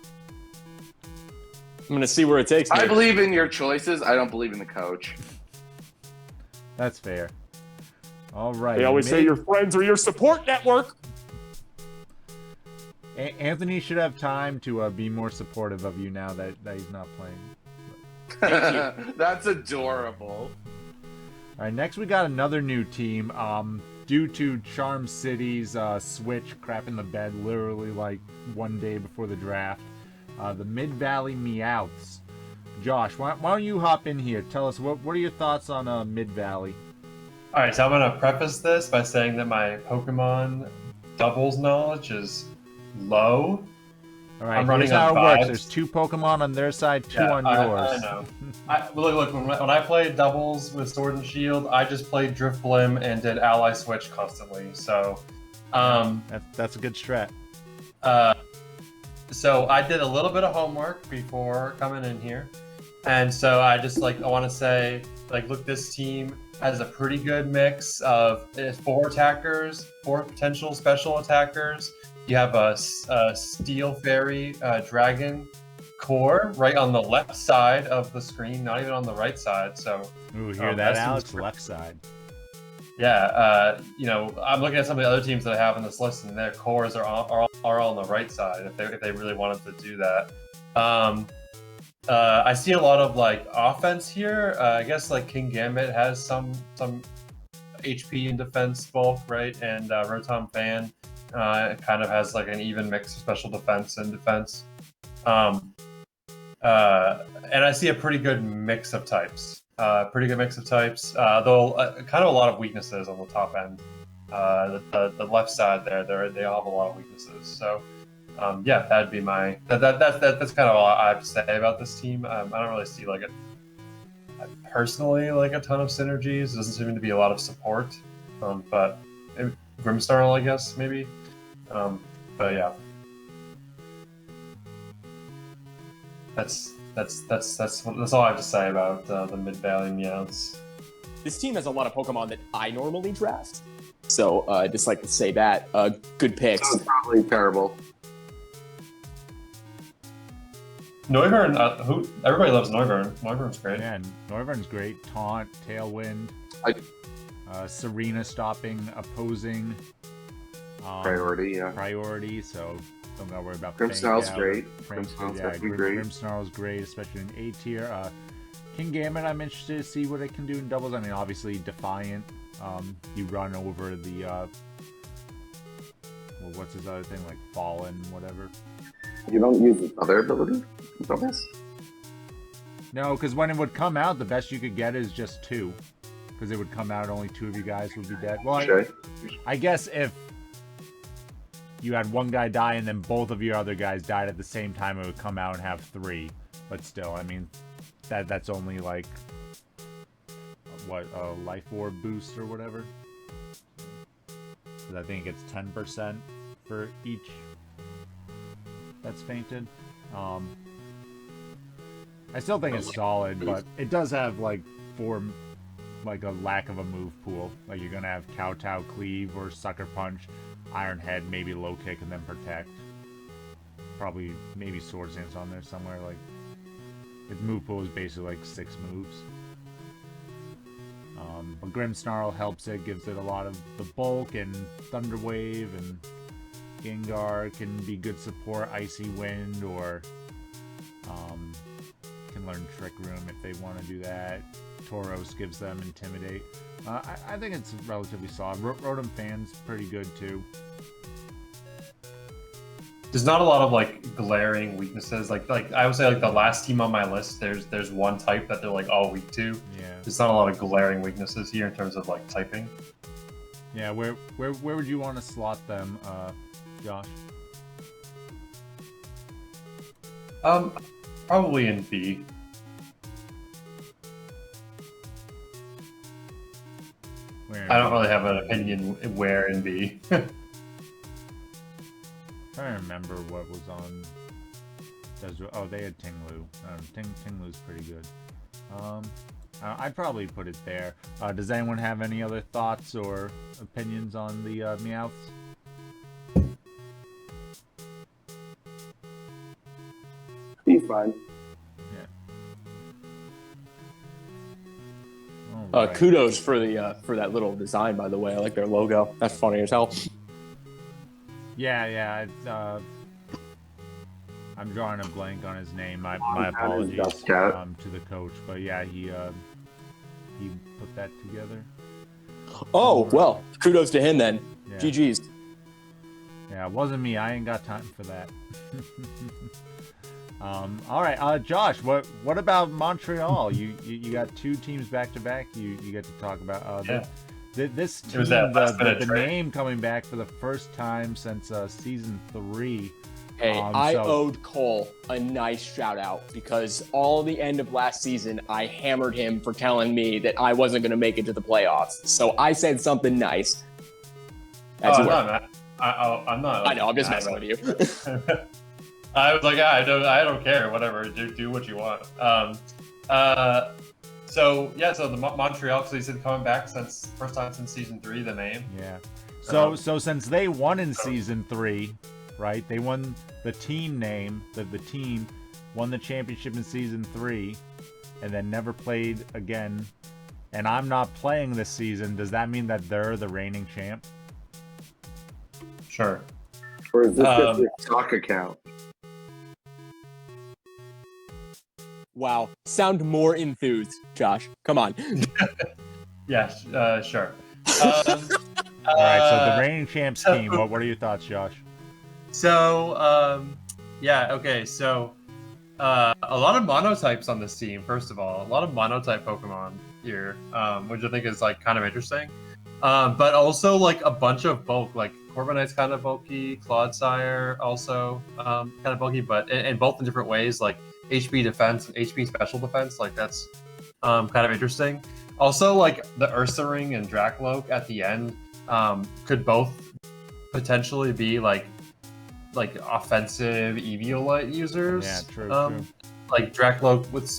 I'm gonna see where it takes me. I believe in your choices. I don't believe in the coach. That's fair. All right. They always say your friends are your support network. Anthony should have time to be more supportive of you now that he's not playing. Thank you. That's adorable. All right, next we got another new team. Due to Charm City's switch crap in the bed literally like one day before the draft, the Mid-Valley Meowths. Josh, why don't you hop in here? Tell us, what are your thoughts on Mid-Valley? All right, so I'm going to preface this by saying that my Pokemon doubles knowledge is low. All right, here's how it works. There's 2 Pokemon on their side, 2 on yours. I know. Look, when I played doubles with Sword and Shield, I just played Drifblim and did Ally Switch constantly. So, that's a good strat. So I did a little bit of homework before coming in here, and so I want to say, look, this team has a pretty good mix of 4 attackers, 4 potential special attackers. You have a Steel Fairy Dragon core right on the left side of the screen, not even on the right side. So, ooh, hear that, Alex? Left side. Yeah, I'm looking at some of the other teams that I have on this list, and their cores are all on the right side if they really wanted to do that. I see a lot of offense here. I guess King Gambit has some HP and defense both, right? And Rotom Fan kind of has an even mix of special defense and defense. And I see a pretty good mix of types. Though kind of a lot of weaknesses on the top end. The left side there, they all have a lot of weaknesses. So Yeah, that'd be my that's kind of all I have to say about this team. I don't really see like personally like a ton of synergies. There doesn't seem to be a lot of support, but maybe Grimsnarl, I guess maybe. But yeah, that's all I have to say about the Mid Valley Meowths. This team has a lot of Pokemon that I normally draft, so I just like to say that good picks. Sounds probably terrible. Noivern, everybody loves Noivern. Noivern's great. Yeah, Noivern's great. Taunt, Tailwind, Serena stopping, opposing. Priority, so don't gotta worry about Grimmsnarl's great. Grimmsnarl's great, especially in A tier. King Gambit, I'm interested to see what it can do in doubles. I mean, obviously Defiant. You run over the well, what's his other thing, like Fallen, whatever. You don't use his other ability? Bonus? No, because when it would come out, the best you could get is just 2. Because it would come out, only 2 of you guys would be dead. Well, I guess if you had one guy die and then both of your other guys died at the same time, it would come out and have 3. But still, I mean, that's only like what, a life orb boost or whatever. I think it's 10% for each that's fainted. I still think it's solid, but it does have like a lack of a move pool. Like you're gonna have Kowtow, Cleave, or Sucker Punch, Iron Head, maybe Low Kick, and then Protect. Probably maybe Sword Stance on there somewhere. Like its move pool is basically like 6 moves. But Grimmsnarl helps it, gives it a lot of the bulk, and Thunder Wave and Gengar can be good support, Icy Wind, or can learn Trick Room if they want to do that. Tauros gives them Intimidate. I think it's relatively solid. Rotom Fan's pretty good too. There's not a lot of like glaring weaknesses. Like I would say like the last team on my list, there's one type that they're like all weak to. Yeah. There's not a lot of glaring weaknesses here in terms of like typing. Yeah, where would you want to slot them, Josh? Probably in B. I don't really have an opinion where in B. Trying to remember what was on. Oh, they had Tinglu. Tinglu's pretty good. I'd probably put it there. Does anyone have any other thoughts or opinions on the Meowths? He's fine. Yeah. Right. Kudos for for that little design, by the way. I like their logo. That's funny as hell. Yeah. It's, I'm drawing a blank on his name. My apologies to the coach, but yeah, he put that together. Oh well, kudos to him then. Yeah. GG's. Yeah, it wasn't me. I ain't got time for that. All right, Josh. What about Montreal? You got 2 teams back to back. You get to talk about. This team, the name coming back for the first time since season 3. Hey, I owed Cole a nice shout out because all the end of last season, I hammered him for telling me that I wasn't going to make it to the playoffs. So I said something nice. That's I'm not. I know. I'm just messing with you. I was like, I don't care. Whatever. Do what you want. So the Montreal, because he's been coming back since first time since season 3. The name. Yeah. So since they won in season 3. Right, they won the team name. The team won the championship in season 3, and then never played again. And I'm not playing this season. Does that mean that they're the reigning champ? Sure. Or is this just your stock account? Wow, sound more enthused, Josh. Come on. Yeah, sure. All right, so the reigning champs team. What are your thoughts, Josh? So, okay, so a lot of monotypes on this team, first of all. A lot of monotype Pokemon here, which I think is, like, kind of interesting. But also, like, a bunch of bulk, like Corviknight's kind of bulky. Clodsire also kind of bulky, but in both in different ways, like HP defense and HP special defense. Like that's kind of interesting. Also, like the Ursaring and Drakloak at the end could both potentially be like offensive Eviolite users. Yeah, true. Like Drakloak with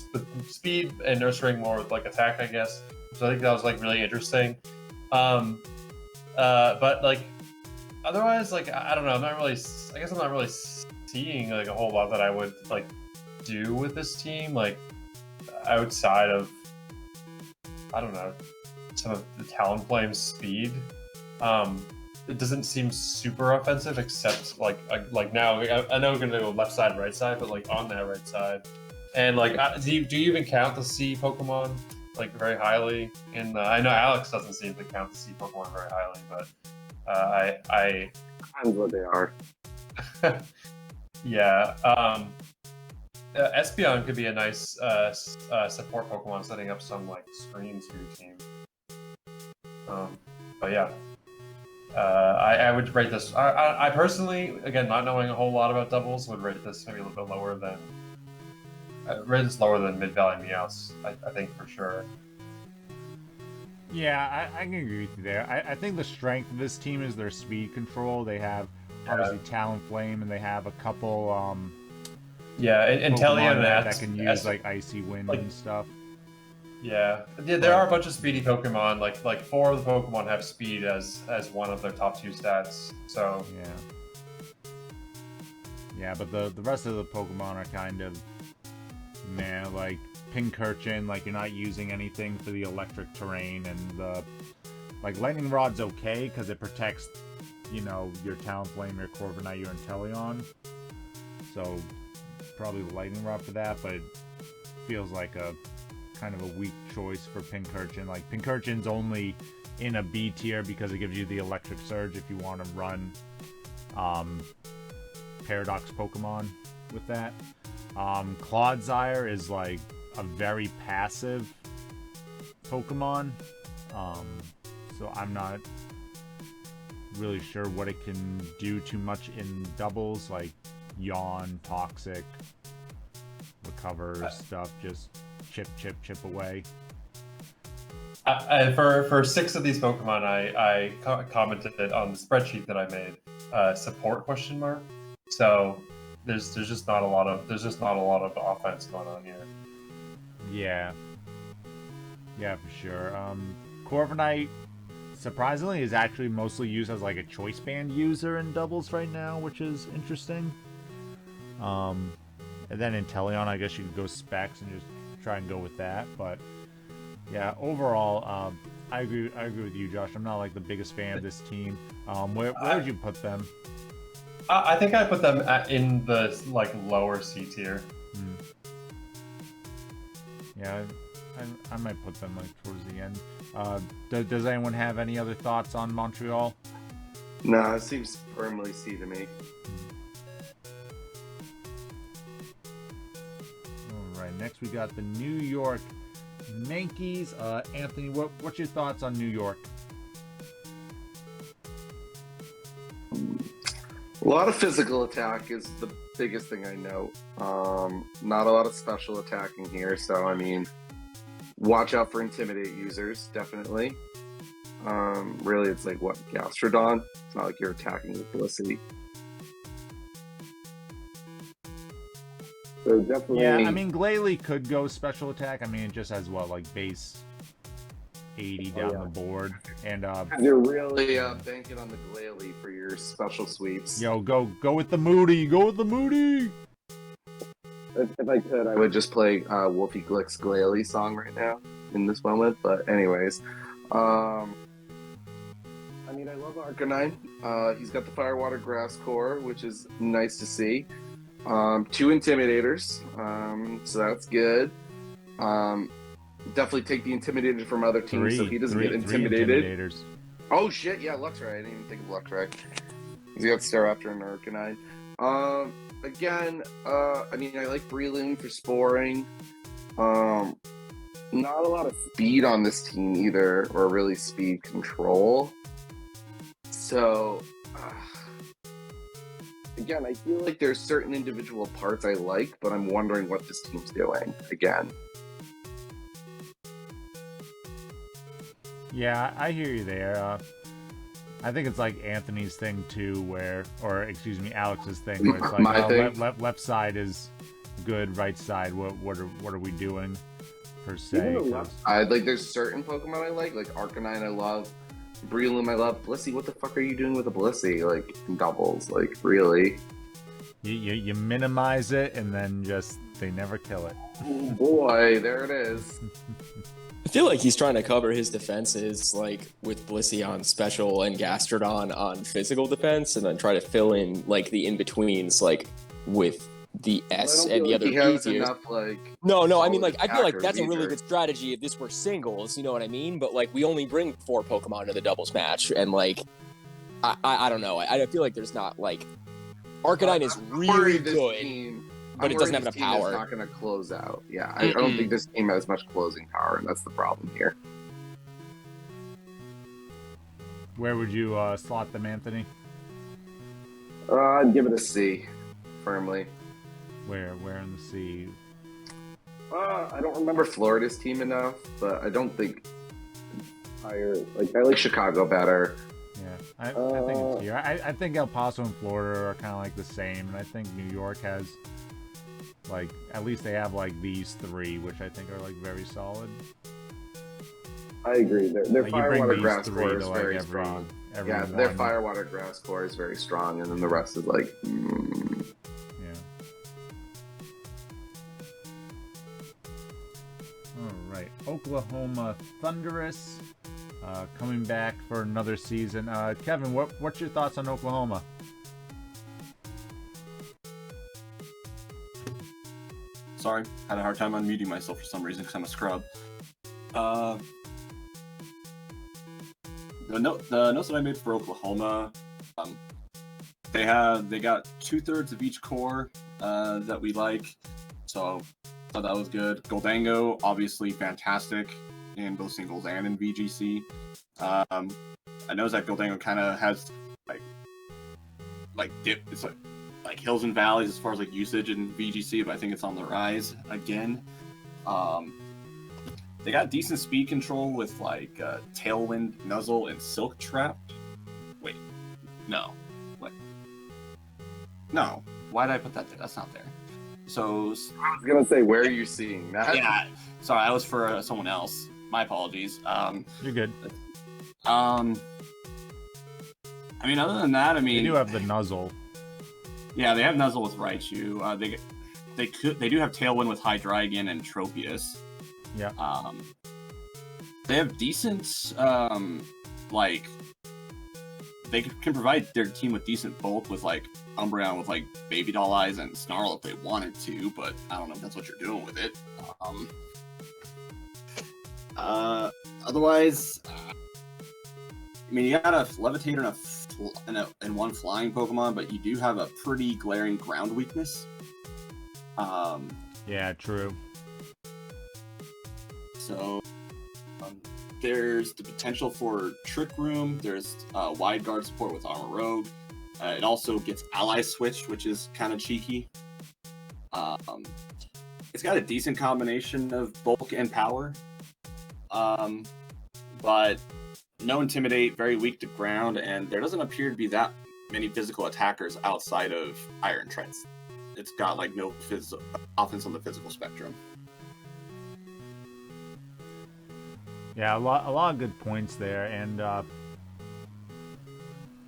speed and Ursaring more with like attack, I guess. So I think that was like really interesting. But like otherwise, like I don't know. I guess I'm not really seeing like a whole lot that I would like do with this team. Like outside of I don't know some of the Talonflame's speed. It doesn't seem super offensive, except like now. I know we're gonna go left side, right side, but like on that right side, and like, do you even count the C Pokemon like very highly? And I know Alex doesn't seem to count the C Pokemon very highly, but I Depends what they are. yeah. Espeon could be a nice support Pokemon, setting up some like screens for your team. But yeah. I would rate this. I personally, again, not knowing a whole lot about doubles, would rate this maybe a little bit lower than. Rate this lower than Mid Valley Meowth, I think for sure. Yeah, I can agree with you there. I think the strength of this team is their speed control. They have obviously Talonflame, and they have a couple Inteleon that can use like Icy Wind and stuff. Yeah, there are a bunch of speedy Pokemon. Like 4 of the Pokemon have speed as one of their top 2 stats. So yeah, but the rest of the Pokemon are kind of meh. Like Pincurchin, like you're not using anything for the electric terrain, and the like Lightning Rod's okay because it protects, you know, your Talonflame, your Corviknight, your Inteleon. So probably the Lightning Rod for that, but it feels like a kind of a weak choice for Pincurchin. Like Pincurchin's only in a B tier because it gives you the electric surge if you want to run Paradox Pokemon with that. Clodsire is like a very passive Pokemon, so I'm not really sure what it can do too much in doubles, like Yawn, Toxic, Recover stuff, just chip away. For 6 of these Pokemon, I commented on the spreadsheet that I made, support ? So there's just not a lot of offense going on here. Yeah, for sure. Corviknight, surprisingly, is actually mostly used as like a choice band user in doubles right now, which is interesting. And then Inteleon, I guess you could go specs and just try and go with that. But yeah, overall, I agree with you, Josh. I'm not like the biggest fan of this team. Where would you put them? I think I put them in the like lower C tier. Yeah, I might put them like towards the end. Does anyone have any other thoughts on Montreal? No, it seems firmly C to me. All right, next we got the New York Yankees. Anthony, what's your thoughts on New York? A lot of physical attack is the biggest thing I know. Not a lot of special attacking here, so I mean, watch out for Intimidate users, definitely. Really, it's like, what, Gastrodon? It's not like you're attacking with Felicity. So definitely... Yeah, I mean, Glalie could go special attack. I mean, it just has, what, like, base 80 down the board. And you're really banking on the Glalie for your special sweeps. Yo, go with the Moody. Go with the Moody. If I could, I would just play Wolfie Glick's Glalie song right now in this moment. But anyways, I mean, I love Arcanine. He's got the Firewater Grass Core, which is nice to see. 2 Intimidators, so that's good. Definitely take the Intimidator from other teams so he doesn't get intimidated. Oh shit, yeah, Luxray. I didn't even think of Luxray. He's got Staraptor and Arcanine. Again, I mean, I like Breloom for sporing. Not a lot of speed on this team either, or really speed control. So Again, I feel like there's certain individual parts I like, but I'm wondering what this team's doing again. Yeah, I hear you there. I think it's like Anthony's thing too, or excuse me, Alex's thing, where it's like My thing? left side is good, right side. What are we doing per se? Even the left side, like there's certain Pokemon I like Arcanine I love, Breloom I love. Blissey, what the fuck are you doing with a Blissey? Like in doubles, like really? You minimize it and then just they never kill it. Oh boy, there it is. I feel like he's trying to cover his defenses, like with Blissey on special and Gastrodon on physical defense, and then try to fill in like the in betweens, like with the S and the other he has B tiers. enough, like, No, I mean, like, I feel like attackers that's a really either. good strategy if this were singles, you know what I mean? But, like, we only bring 4 Pokemon to the doubles match, and, like, I don't know. I feel like there's not, like, Arcanine is I'm really worried this good, team- but I'm it doesn't worried have this enough team is power. not going to close out. Yeah, I don't think this team has much closing power, and that's the problem here. Where would you slot them, Anthony? I'd give it a C, firmly. Where in the sea? I don't remember Florida's team enough, but I don't think higher. Like I like Chicago better. Yeah, I think it's here. I think El Paso and Florida are kind of like the same, and I think New York has, like, at least they have like these 3, which I think are like very solid. I agree. Their Like, you bring Firewater these Grass 3 core to is like very every strong. Yeah, one. their Firewater Grass core is very strong, and then the rest is like. Yeah. All right, Oklahoma Thunderous, coming back for another season. Kevin, what's your thoughts on Oklahoma? Sorry, had a hard time unmuting myself for some reason because I'm a scrub. The notes that I made for Oklahoma, they got 2/3 of each core that we like, so thought that was good. Goldango, obviously fantastic in both singles and in VGC. I know that Goldango kind of has it's like hills and valleys as far as like usage in VGC, but I think it's on the rise again. They got decent speed control with like Tailwind, Nuzzle, and Silk Trap. Wait, no. What? No. Why did I put that there? That's not there. So, I was gonna say, where are you seeing that? yeah. Sorry, I was for someone else. My apologies. You're good. I mean, other than that, I mean, They do have the Nuzzle. yeah, they have Nuzzle with Raichu. They do have Tailwind with Hydreigon and Tropius. Yeah. They have decent, like, they can provide their team with decent bulk with, like, Umbreon with, like, Baby Doll Eyes and Snarl if they wanted to, but I don't know if that's what you're doing with it. Otherwise, I mean, you got a Levitator and one flying Pokemon, but you do have a pretty glaring ground weakness. Yeah, true. So there's the potential for Trick Room. There's wide guard support with Armor Rogue. It also gets Ally Switch, which is kind of cheeky. It's got a decent combination of bulk and power, but no Intimidate, very weak to ground, and there doesn't appear to be that many physical attackers outside of Iron Treads. It's got like no offense on the physical spectrum. Yeah, a lot of good points there, and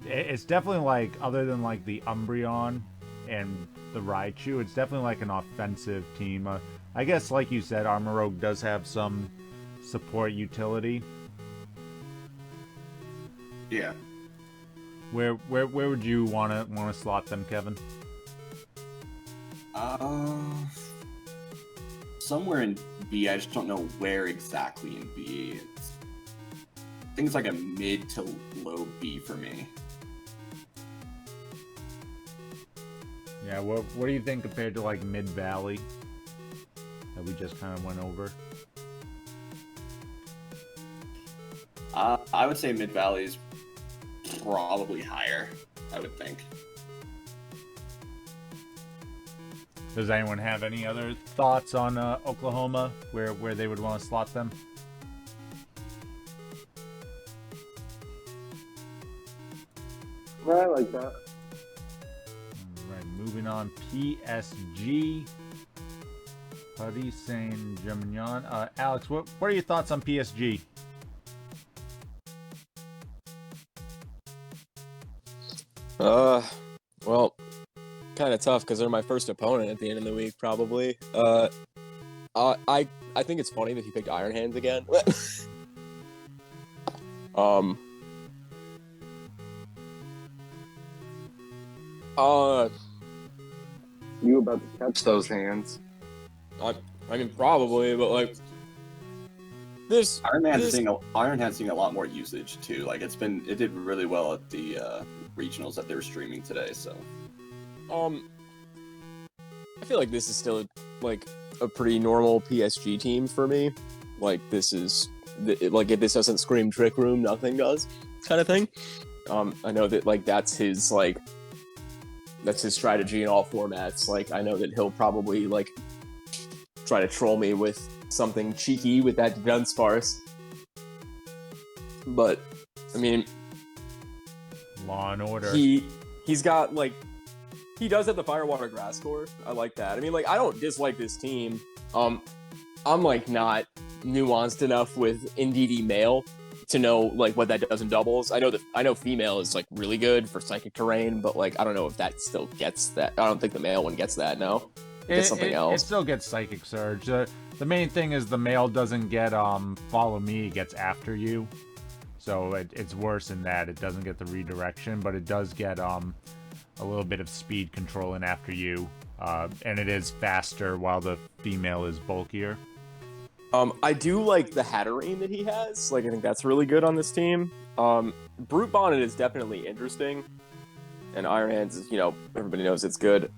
it's definitely like, other than like the Umbreon and the Raichu, it's definitely like an offensive team. I guess, like you said, Armor Rogue does have some support utility. Yeah. Where would you want to slot them, Kevin? Somewhere in B. I just don't know where exactly in B. I think it's like a mid to low B for me. Yeah, what do you think compared to like Mid Valley that we just kind of went over? I would say Mid Valley is probably higher. I would think. Does anyone have any other thoughts on Oklahoma, where they would want to slot them? I like that. Right, moving on. PSG. Paris Saint-Germain. Alex, what are your thoughts on PSG? Well, kind of tough because they're my first opponent at the end of the week, probably. I think it's funny that he picked Iron Hands again. You about to catch those hands? I mean, probably, but like this. Iron Hand's seeing a lot more usage too. Like it did really well at the regionals that they were streaming today. So, I feel like this is still like a pretty normal PSG team for me. Like this is like if this doesn't scream Trick Room, nothing does, kind of thing. I know that like that's his strategy in all formats. Like I know that he'll probably like try to troll me with something cheeky with that Dunsparce. But I mean, Law and Order. He's got like he does have the Firewater Grass core. I like that. I mean, like I don't dislike this team. I'm like not nuanced enough with Indeedee male to know like what that does in doubles. I know female is like really good for psychic terrain, but like I don't know if that still gets that. I don't think the male one gets that. No, it gets something else. It still gets Psychic Surge. The main thing is the male doesn't get Follow Me. It gets After You, so it's worse in that it doesn't get the redirection, but it does get a little bit of speed control in After You, and it is faster while the female is bulkier. I do like the Hatterene that he has. Like, I think that's really good on this team. Brute Bonnet is definitely interesting. And Iron Hands is, everybody knows it's good.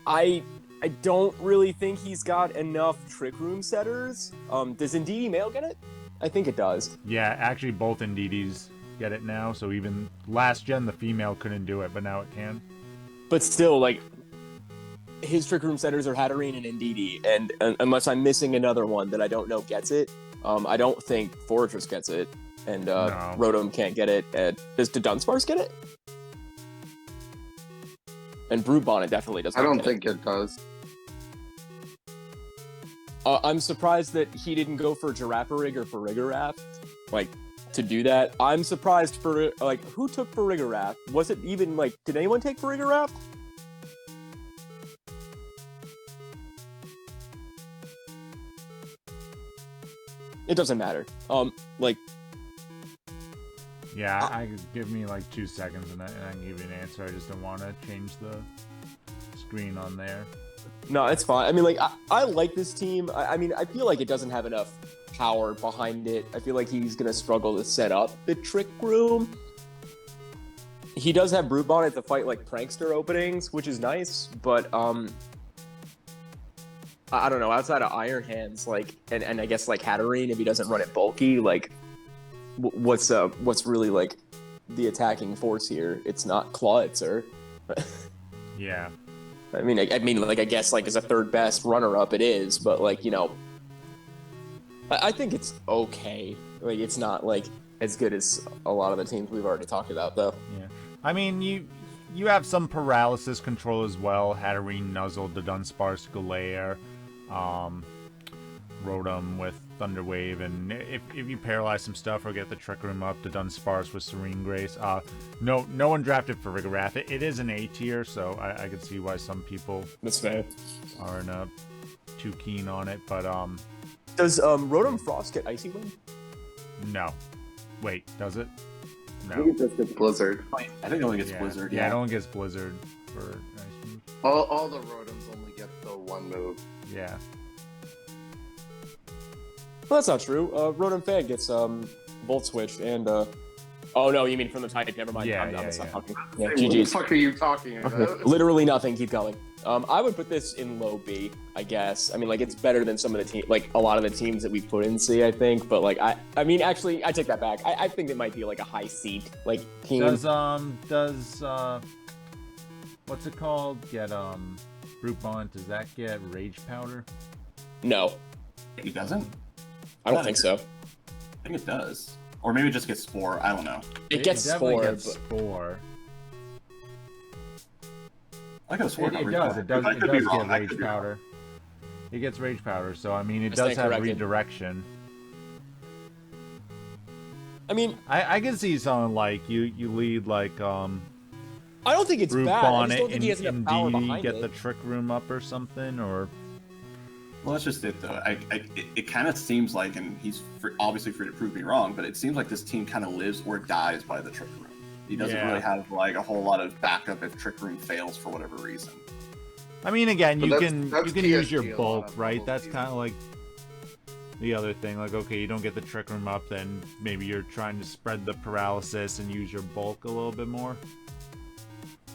I don't really think he's got enough Trick Room setters. Does Indeedee Male get it? I think it does. Yeah, actually both Indeedees get it now. So even last gen, the female couldn't do it, but now it can. But still, like, his Trick Room setters are Hatterene and Indeedee, and unless I'm missing another one that I don't know gets it, I don't think Fortress gets it, and No. Rotom can't get it. Does Dunsparce get it? And Brute Bonnet definitely doesn't. I don't think it does. I'm surprised that he didn't go for Girafarig or Farigiraf, like, to do that. I'm surprised for, like, who took Farigiraf? Was it even, like, did anyone take Farigiraf? It doesn't matter. Like, Yeah, I give me like 2 seconds and I can give you an answer. I just don't want to change the screen on there. no, it's fine. I mean, like, I like this team. I mean, I feel like it doesn't have enough power behind it. I feel like he's going to struggle to set up the Trick Room. He does have Brute Bonnet to fight, like, Prankster openings, which is nice, but, I don't know, outside of Iron Hands, like, and I guess, like, Hatterene, if he doesn't run it bulky, like, what's really, like, the attacking force here? It's not Clawitzer. Yeah. I mean, like, I guess, like, as a third best runner-up, it is, but, like, I think it's okay. Like, it's not, like, as good as a lot of the teams we've already talked about, though. Yeah. I mean, you have some paralysis control as well. Hatterene, Nuzzle, the Dunsparce, Galare, Rotom with Thunder Wave, and if you paralyze some stuff or get the Trick Room up, the Dunsparce with Serene Grace. No one drafted for Farigiraf. It is an A tier, so I could see why some people That's fair. aren't too keen on it. But Does Rotom Frost get Icy Wind? no. Wait, does it? I No. think it just gets Blizzard. I think it only gets Yeah. Blizzard. Yeah, it only gets Blizzard for Ice Move. All the Rotoms only get the one move. Yeah. Well, that's not true. Rotom Fang gets Volt Switch and oh no, you mean from the type? Never mind. Yeah, I'm yeah, not yeah. talking. Yeah, What the GG's. fuck are you talking about? Literally nothing. Keep going. I would put this in low B, I guess. I mean, like, it's better than some of the like a lot of the teams that we put in C, I think. But like, I mean, actually, I take that back. I think it might be like a high C like team. Does what's it called? Get Brute Bond? Does that get Rage Powder? No, It doesn't? I don't think so. I think it does. Or maybe it just gets Spore. I don't know. It gets definitely Spore. gets Spore. I could have sworn It Rage does. Powder. It does. I It could be does wrong. get I Rage could be wrong. Powder. It gets Rage Powder, so I mean, it I does stand have corrected. redirection. I mean, I can see something like you lead like I don't think it's Brute bad. I Bonnet just don't think he has enough power and behind get it. the Trick Room up or something, or Well, that's just it, though. It kind of seems like, and he's obviously free to prove me wrong, but it seems like this team kind of lives or dies by the Trick Room. He doesn't Yeah. really have like a whole lot of backup if Trick Room fails for whatever reason. I mean, again, But you that's can PSG use your a lot bulk, of right? bubble That's season. kind of like the other thing. Like, okay, you don't get the Trick Room up, then maybe you're trying to spread the paralysis and use your bulk a little bit more.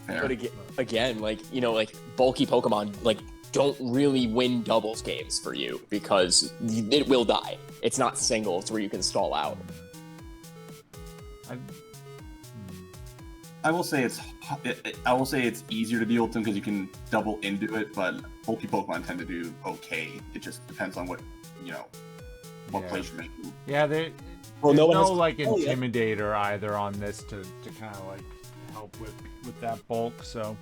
Fair. But again, like, you know, like bulky Pokemon, like, don't really win doubles games for you because it will die. It's not singles where you can stall out. I will say it's easier to deal with them because you can double into it, but bulky Pokemon tend to do okay. It just depends on what Yeah. place you're making. Yeah, Well, there's no one no has- like oh, yeah. intimidator either on this to kind of like help with that bulk. So,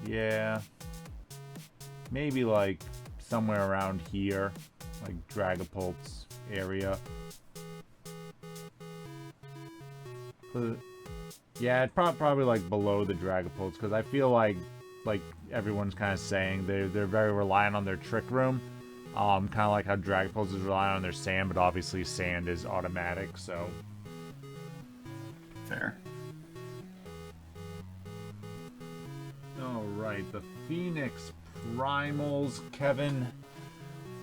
yeah, maybe like somewhere around here, like Dragapult's area. Yeah, it's probably like below the Dragapults because I feel like everyone's kind of saying they're very reliant on their Trick Room. Kind of like how Dragapults is reliant on their Sand, but obviously Sand is automatic, so. Fair. Alright, the Phoenix Primals. Kevin,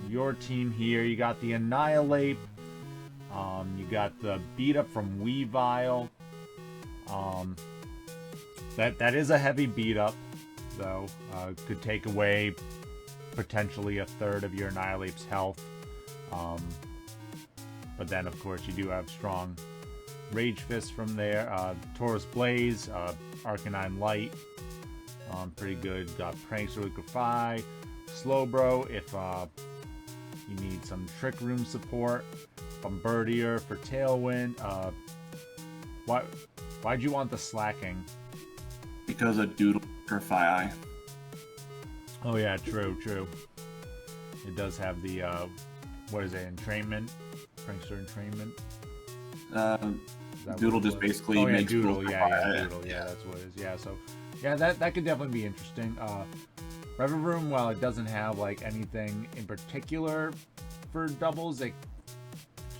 your team here. You got the Annihilate. You got the beat up from Weavile. That is a heavy beat up, though. Could take away potentially a third of your Annihilate's health. But then, of course, you do have strong Rage Fist from there. Taurus Blaze, Arcanine Light. Pretty good. Got Prankster with Grafai. Slowbro if you need some Trick Room support. Bombardier for Tailwind. Why'd you want the slacking? Because a Doodle for Fire. Oh yeah, true. It does have the what is it? Entrainment, Prankster Entrainment. Is that Doodle what it just was? basically oh, yeah, makes Doodle. rules for Yeah, fire. Doodle. Yeah, that's what it is. Yeah, so yeah, that could definitely be interesting. Reverum, while it doesn't have like anything in particular for doubles, it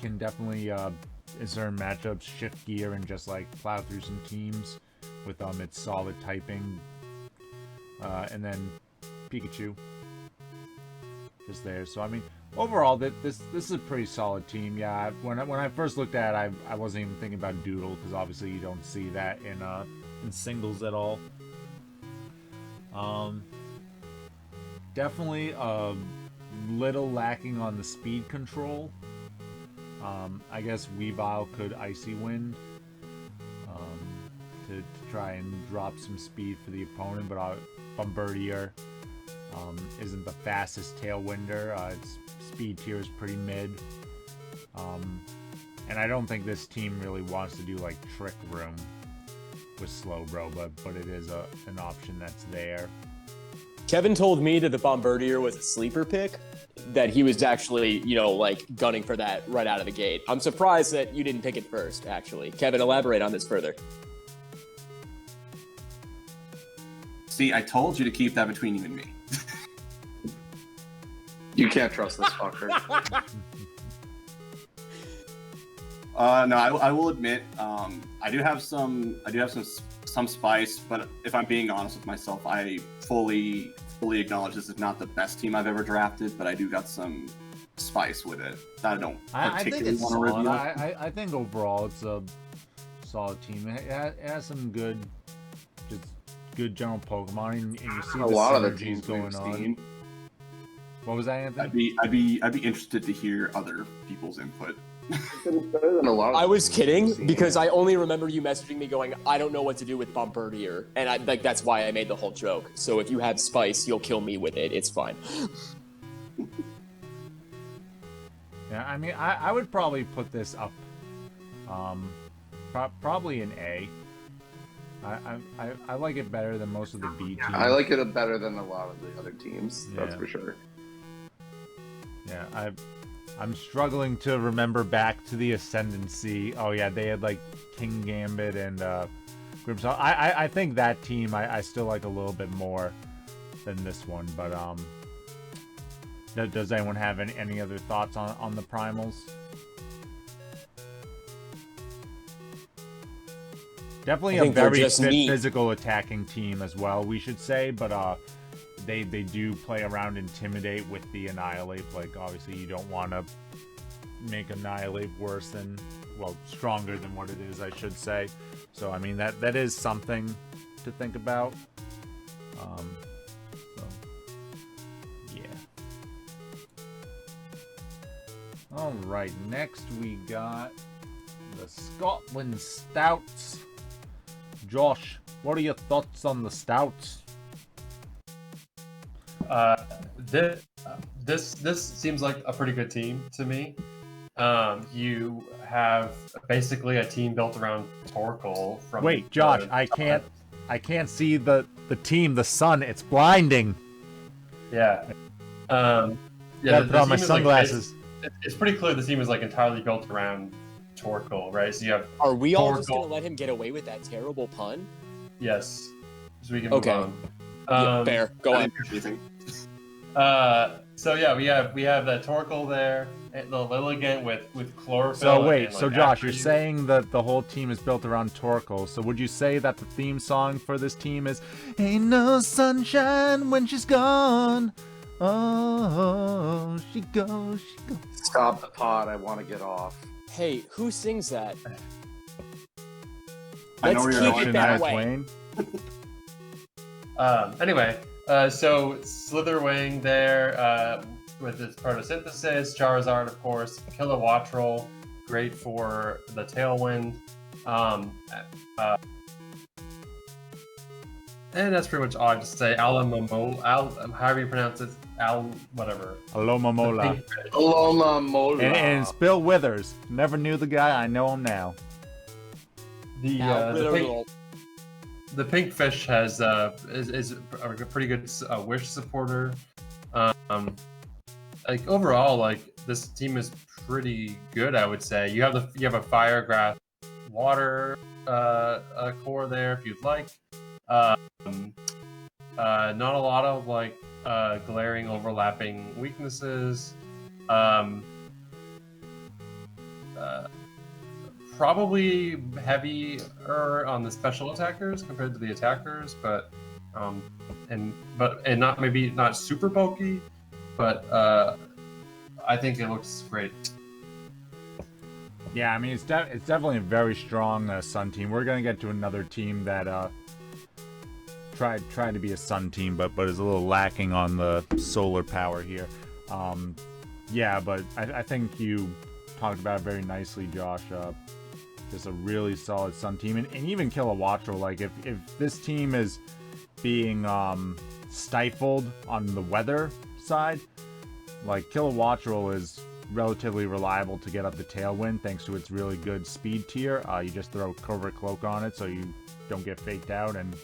can definitely in certain matchups shift gear and just like plow through some teams with its solid typing. And then Pikachu just there. So I mean, overall, this is a pretty solid team. Yeah, when I first looked at it, I wasn't even thinking about Doodle because obviously you don't see that in singles at all. Definitely a little lacking on the speed control. I guess Weavile could Icy Wind to try and drop some speed for the opponent, but Bombardier isn't the fastest Tailwinder. Its speed tier is pretty mid. And I don't think this team really wants to do like Trick Room with Slowbro, but it is an option that's there. Kevin told me that the Bombardier was a sleeper pick, that he was actually, like gunning for that right out of the gate. I'm surprised that you didn't pick it first, actually. Kevin, elaborate on this further. See, I told you to keep that between you and me. You can't trust this fucker. No, I will admit, I do have some spice, but if I'm being honest with myself, I fully acknowledge this is not the best team I've ever drafted, but I do got some spice with it that I don't I think particularly it's want to solid. reveal. I think overall it's a solid team. It has some just good general Pokemon, and you see A the lot of the synergies teams going we've on. seen. What was that, Anthony? I'd be interested to hear other people's input. It's better than a lot of I the was teams kidding we've seen. because I only remember you messaging me going, I don't know what to do with Bombardier. And that's why I made the whole joke. So if you have spice, you'll kill me with it. It's fine. Yeah, I mean, I would probably put this up, probably an A. I like it better than most of the B teams. I like it better than a lot of the other teams. That's Yeah. for sure. Yeah, I'm struggling to remember back to the Ascendancy. Oh yeah, they had like King Gambit and Grimshaw. I think that team I still like a little bit more than this one. But does anyone have any other thoughts on the Primals? Definitely a very physical attacking team as well, we should say, but they do play around Intimidate with the Annihilate. Like, obviously you don't want to make Annihilate worse than, well, stronger than what it is, I should say. So, I mean, that is something to think about. So, yeah. Alright, next we got the Scotland Stouts. Josh, what are your thoughts on the Stouts? This seems like a pretty good team to me. You have basically a team built around Torkoal. From Wait, Josh, I can't see the team. The sun, it's blinding. Yeah. Gotta The put on my team is, sunglasses. it's pretty clear the team is like entirely built around Torkoal, right? So you have Are we all just Torkoal. gonna let him get away with that terrible pun? Yes. So we can Okay. move Yeah, on. fair. Go on. So yeah, we have the Torkoal there, and the Lilligant with chlorophyll. So wait, and, like, so Josh, you're after- saying that the whole team is built around Torkoal. So would you say that the theme song for this team is "Ain't no sunshine when she's gone"? Oh, she goes, she goes. Stop the pod. I want to get off. Hey, who sings that? I know Let's where you're keep going. it that Shania way. Twain. Anyway, so Slitherwing there with its photosynthesis, Charizard, of course, Kilowattrel, great for the Tailwind. And that's pretty much all I have to say. However you pronounce it, whatever. Aloma Mola. Aloma Mola. And it's Bill Withers. Never knew the guy. I know him now. The pink fish is a pretty good wish supporter. Like overall, like this team is pretty good, I would say. You have a fire, grass, water core there if you'd like. Not a lot of like glaring overlapping weaknesses. Probably heavier on the special attackers compared to the attackers, but not super bulky, but I think it looks great. Yeah, I mean, it's definitely a very strong Sun team. We're gonna get to another team that tried to be a Sun team, but is a little lacking on the solar power here. Yeah, but I think you talked about it very nicely, Josh. Just a really solid Sun team, and even Kilowattrel. Like if this team is being stifled on the weather side, like Kilowattrel is relatively reliable to get up the Tailwind thanks to its really good speed tier. You just throw Covert Cloak on it so you don't get faked out, and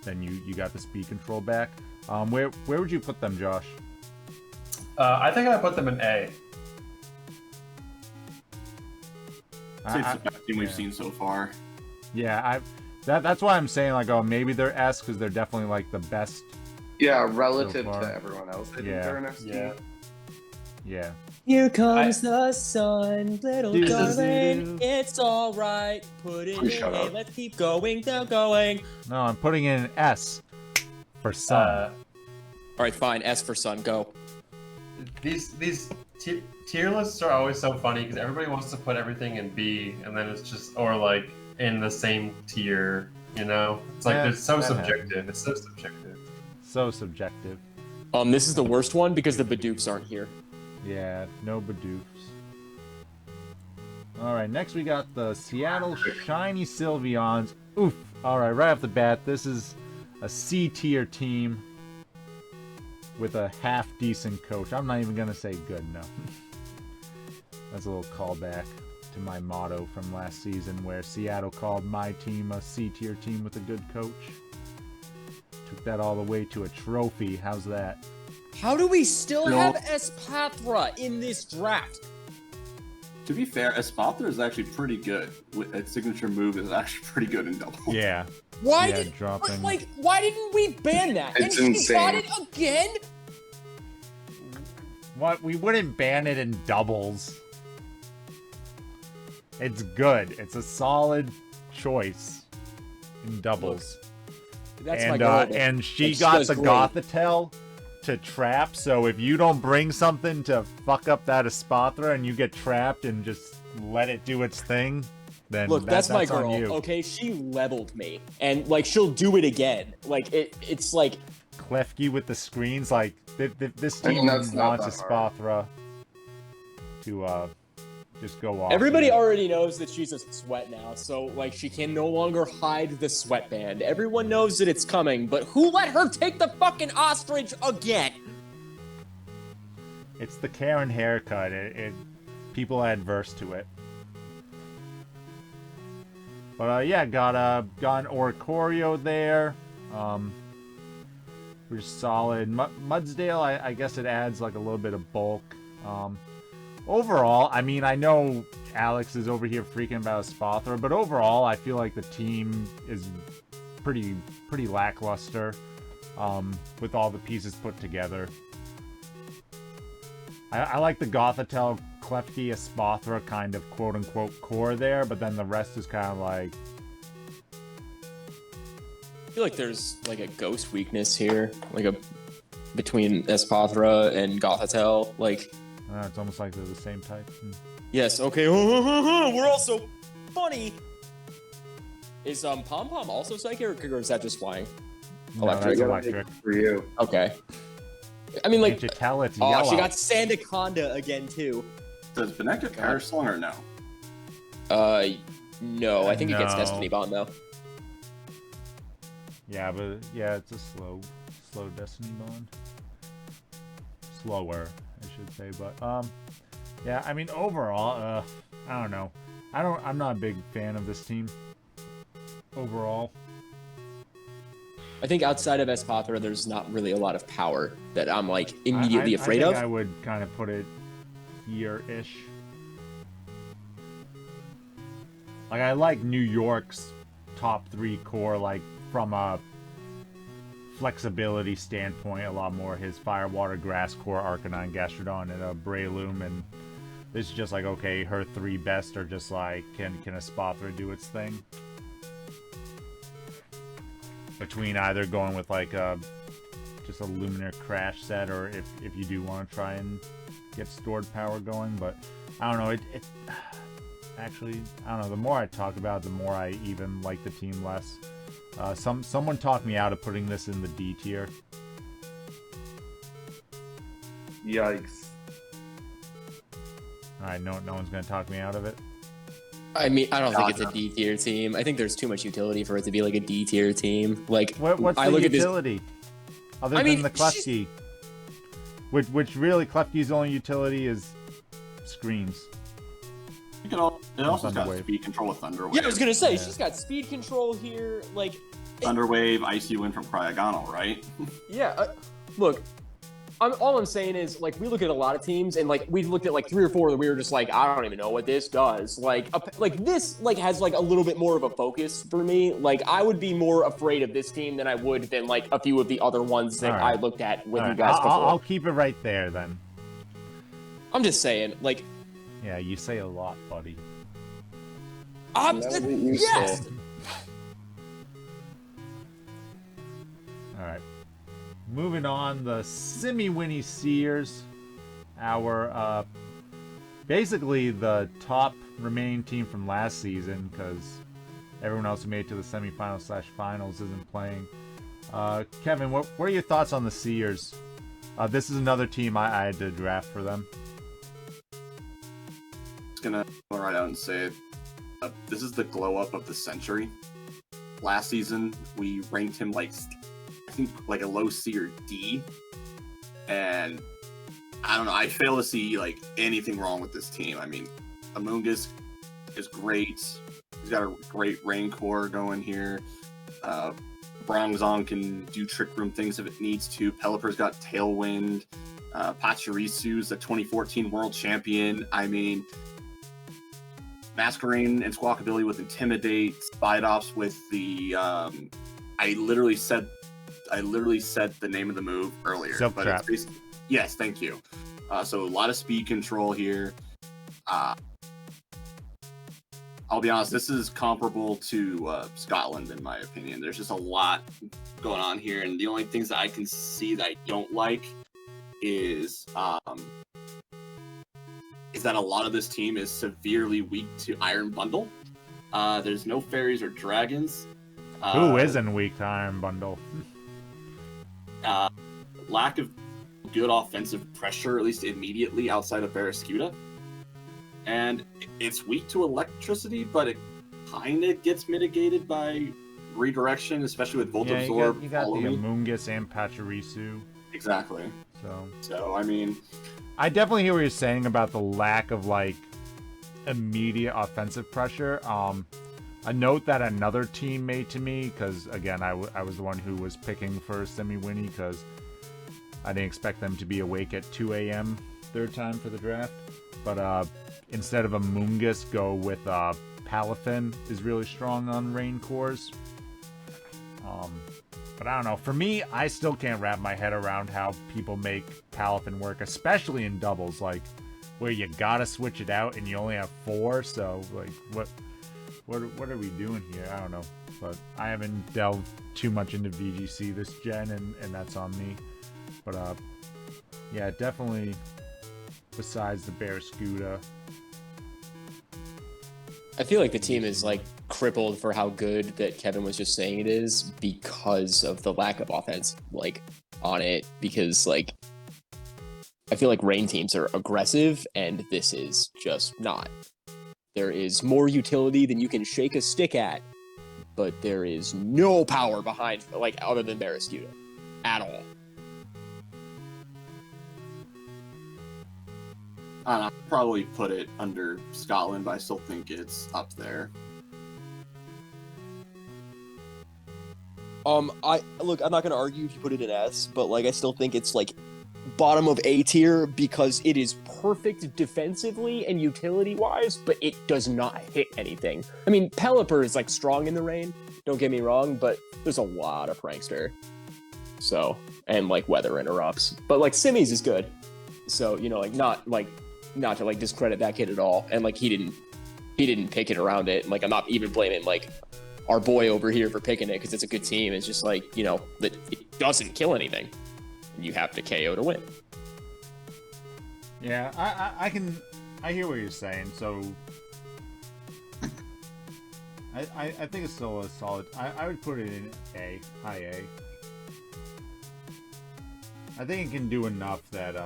then you got the speed control back. Where would you put them, Josh? I think I put them in A. It's the best team we've seen so far. Yeah, that's why I'm saying like, oh, maybe they're S because they're definitely like the best. Yeah, relative so far. to everyone else. I think Yeah. they're an S team. Yeah. Here comes the sun, little Do, darling. do, do. It's all right. Put it Please in. shut Hey, up. let's keep going. Still going. No, I'm putting in an S for Sun. All right, fine. S for sun. Go. These Tier lists are always so funny because everybody wants to put everything in B, and then it's just or like in the same tier. You know, it's like it's so subjective. It's so subjective. So subjective. This is the worst one because the Badooks aren't here. Yeah, no Badooks. Alright, next we got the Seattle Shiny Sylveons. Oof. Alright, right off the bat, this is a C-tier team with a half-decent coach. I'm not even going to say good, no. That's a little callback to my motto from last season where Seattle called my team a C-tier team with a good coach. Took that all the way to a trophy. How's that? How do we still have Espatra in this draft? To be fair, Espathra is actually pretty good. Its signature move is actually pretty good in double. Yeah. Why Yeah, did dropping. why didn't we ban that? It's and she got insane. it again? What? We wouldn't ban it in doubles. It's good. It's a solid choice in doubles. That's and my girl. and she Like, she got does the great. Gothitelle to trap, so if you don't bring something to fuck up that Espathra and you get trapped and just let it do its thing, then Look, that's my on girl. you. Okay, she leveled me, and like she'll do it again. Like it's like Klefki with the screens, like this I mean, team that's not wants that hard. Espathra to just go off. everybody and- already knows that she's a sweat now, so like she can no longer hide the sweatband. Everyone knows that it's coming, but who let her take the fucking ostrich again? It's the Karen haircut. People are adverse to it. But yeah, got an Oricorio there. We're solid. Mudsdale, I guess it adds like a little bit of bulk. Overall, I mean, I know Alex is over here freaking about Espathra, but overall, I feel like the team is pretty lackluster with all the pieces put together. I like the Gothitelle, Klefki, Espathra kind of quote-unquote core there, but then the rest is kind of like... I feel like there's like a ghost weakness here, like between Espathra and Gothitelle. Like, it's almost like they're the same type. yes, okay, we're also funny. Is Pom Pom also psychic, or is that just flying? No, that's Electric. electric. For you. Okay. I mean, like, Can't you tell it's oh, yellow? she got Sandaconda again too. Does Benecta perish slung or no? No, I think it gets No. Destiny Bond though. Yeah, but yeah, it's a slow Destiny Bond. Slower, I should say, but yeah, I mean overall, I don't know. I'm not a big fan of this team. Overall. I think outside of Espathra, there's not really a lot of power that I'm like immediately afraid I of. think I would kind of put it here-ish. Like I like New York's top 3 core, like from a flexibility standpoint, a lot more. His Fire, Water, Grass core, Arcanine, Gastrodon, and a Breloom, and this is just like, okay, her 3 best are just like, can Espathra do its thing? Between either going with like just a Luminar Crash set, or if you do want to try and get stored power going, but I don't know, it actually, I don't know, the more I talk about it, the more I even like the team less. Someone talked me out of putting this in the D tier. Yikes. Alright, no one's gonna talk me out of it. I mean, I don't think it's a D tier team. I think there's too much utility for it to be like a D tier team. Like, What's I the look at this. utility? Other I than mean, the Klefki. Which really, Klefki's only utility is screens. It also got Thunderwave. speed control with Thunderwave. Yeah, I was gonna say Yeah. she's got speed control here. Like, Thunderwave, Icy Wind from Cryogonal, right? yeah. Look, all I'm saying is, like, we look at a lot of teams, and like we looked at like 3 or 4 that we were just like, I don't even know what this does. Like this like has like a little bit more of a focus for me. Like, I would be more afraid of this team than I would than like a few of the other ones that All right. I looked at with All you right, guys before. I'll keep it right there then. I'm just saying, like, Yeah, you say a lot, buddy. That would be useful. yes. Alright. Moving on, the Simi-Winnie Sears. our basically the top remaining team from last season, because everyone else who made it to the semifinals/finals isn't playing. Kevin, what are your thoughts on the Seers? This is another team I had to draft for them. Just gonna go right out and say it. This is the glow up of the century. Last season, we ranked him like, I think, like a low C or D, and I don't know. I fail to see like anything wrong with this team. I mean, Amoonguss is great. He's got a great rain core going here. Bronzong can do trick room things if it needs to. Pelipper's got Tailwind. Pachirisu's the 2014 world champion. I mean, Masquerain and Squawkabilly with Intimidate. Spidops with the I literally said the name of the move earlier. Silk but Trap. it's basically, yes, thank you. So a lot of speed control here. I'll be honest, this is comparable to Scotland in my opinion. There's just a lot going on here, and the only things that I can see that I don't like is that a lot of this team is severely weak to Iron Bundle. There's no fairies or dragons. Who isn't weak to Iron Bundle? Lack of good offensive pressure, at least immediately, outside of Barraskewda. And it's weak to electricity, but it kind of gets mitigated by redirection, especially with Volt Absorb. You got the Amoonguss and Pachirisu. Exactly. So I mean, I definitely hear what you're saying about the lack of like immediate offensive pressure. A note that another team made to me, because again, I was the one who was picking for Semi-Winnie because I didn't expect them to be awake at 2 a.m. third time for the draft. But instead of Amoonguss, go with Palafin is really strong on rain cores. But I don't know. For me, I still can't wrap my head around how people make Palafin work, especially in doubles, like where you gotta switch it out and you only have 4. So like, what are we doing here? I don't know. But I haven't delved too much into VGC this gen, and that's on me. But yeah, definitely. Besides the Barraskewda. I feel like the team is like crippled for how good that Kevin was just saying it is because of the lack of offense like on it, because like I feel like rain teams are aggressive and this is just not. There is more utility than you can shake a stick at, but there is no power behind like other than Barraskewda at all. I'd probably put it under Scotland, but I still think it's up there. I'm not gonna argue if you put it in S, but like I still think it's like bottom of A tier because it is perfect defensively and utility wise, but it does not hit anything. I mean, Pelipper is like strong in the rain, don't get me wrong, but there's a lot of prankster. So, and like weather interrupts. But like Simmies is good. So, you know, like not to like discredit that kid at all. And like he didn't pick it around it. And like I'm not even blaming like our boy over here for picking it because it's a good team. It's just like, you know, that it doesn't kill anything. And you have to KO to win. Yeah, I hear what you're saying. So I think it's still a solid. I would put it in A, high A. I think it can do enough that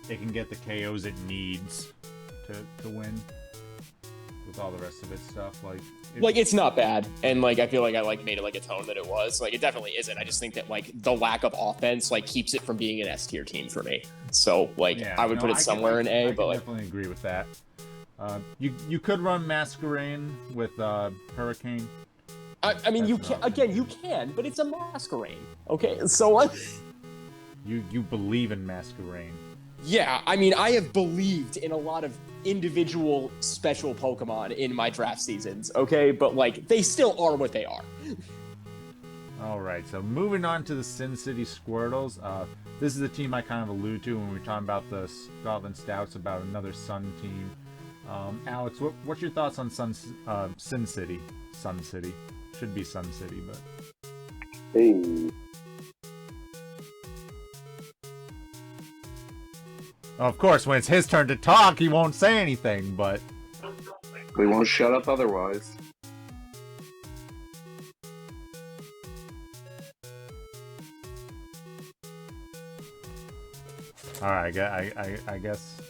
it can get the KOs it needs to win with all the rest of its stuff. Like it's not bad, and like I feel like I like made it like a tone that it was. Like it definitely isn't. I just think that like the lack of offense like keeps it from being an S tier team for me. So like yeah, I would put it somewhere in A, but like definitely agree with that. You could run Masquerain with Hurricane. I mean, you can, but it's a Masquerain. Okay, so what? You believe in Masquerain. Yeah, I mean, I have believed in a lot of individual special Pokemon in my draft seasons, okay? But, like, they still are what they are. Alright, so moving on to the Sin City Squirtles. This is a team I kind of alluded to when we were talking about the Scotland Stouts, about another Sun team. Alex, what's your thoughts on Sin City? Sun City. Should be Sun City, but... Hey. Of course, when it's his turn to talk, he won't say anything, but... We won't shut up otherwise. Alright, I guess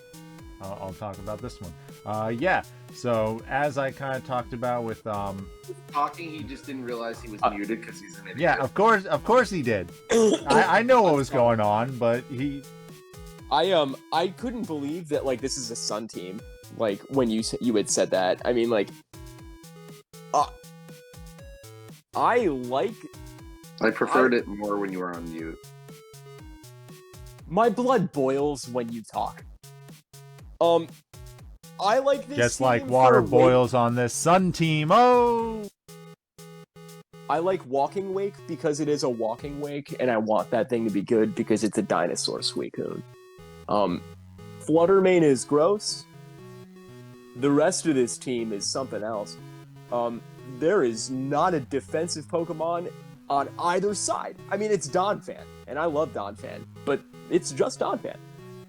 I'll talk about this one. Yeah, so as I kind of talked about with... Talking, he just didn't realize he was muted because he's an idiot. Yeah, of course he did. I know what was going on, but he... I couldn't believe that like this is a Sun team. Like when you had said that. I mean, like, I preferred it more when you were on mute. My blood boils when you talk. I like this. Just team like water for boils on this Sun team. Oh! I like Walking Wake because it is a Walking Wake, and I want that thing to be good because it's a dinosaur Suicune. Fluttermane is gross. The rest of this team is something else. There is not a defensive Pokemon on either side. I mean, it's Donphan, and I love Donphan, but it's just Donphan.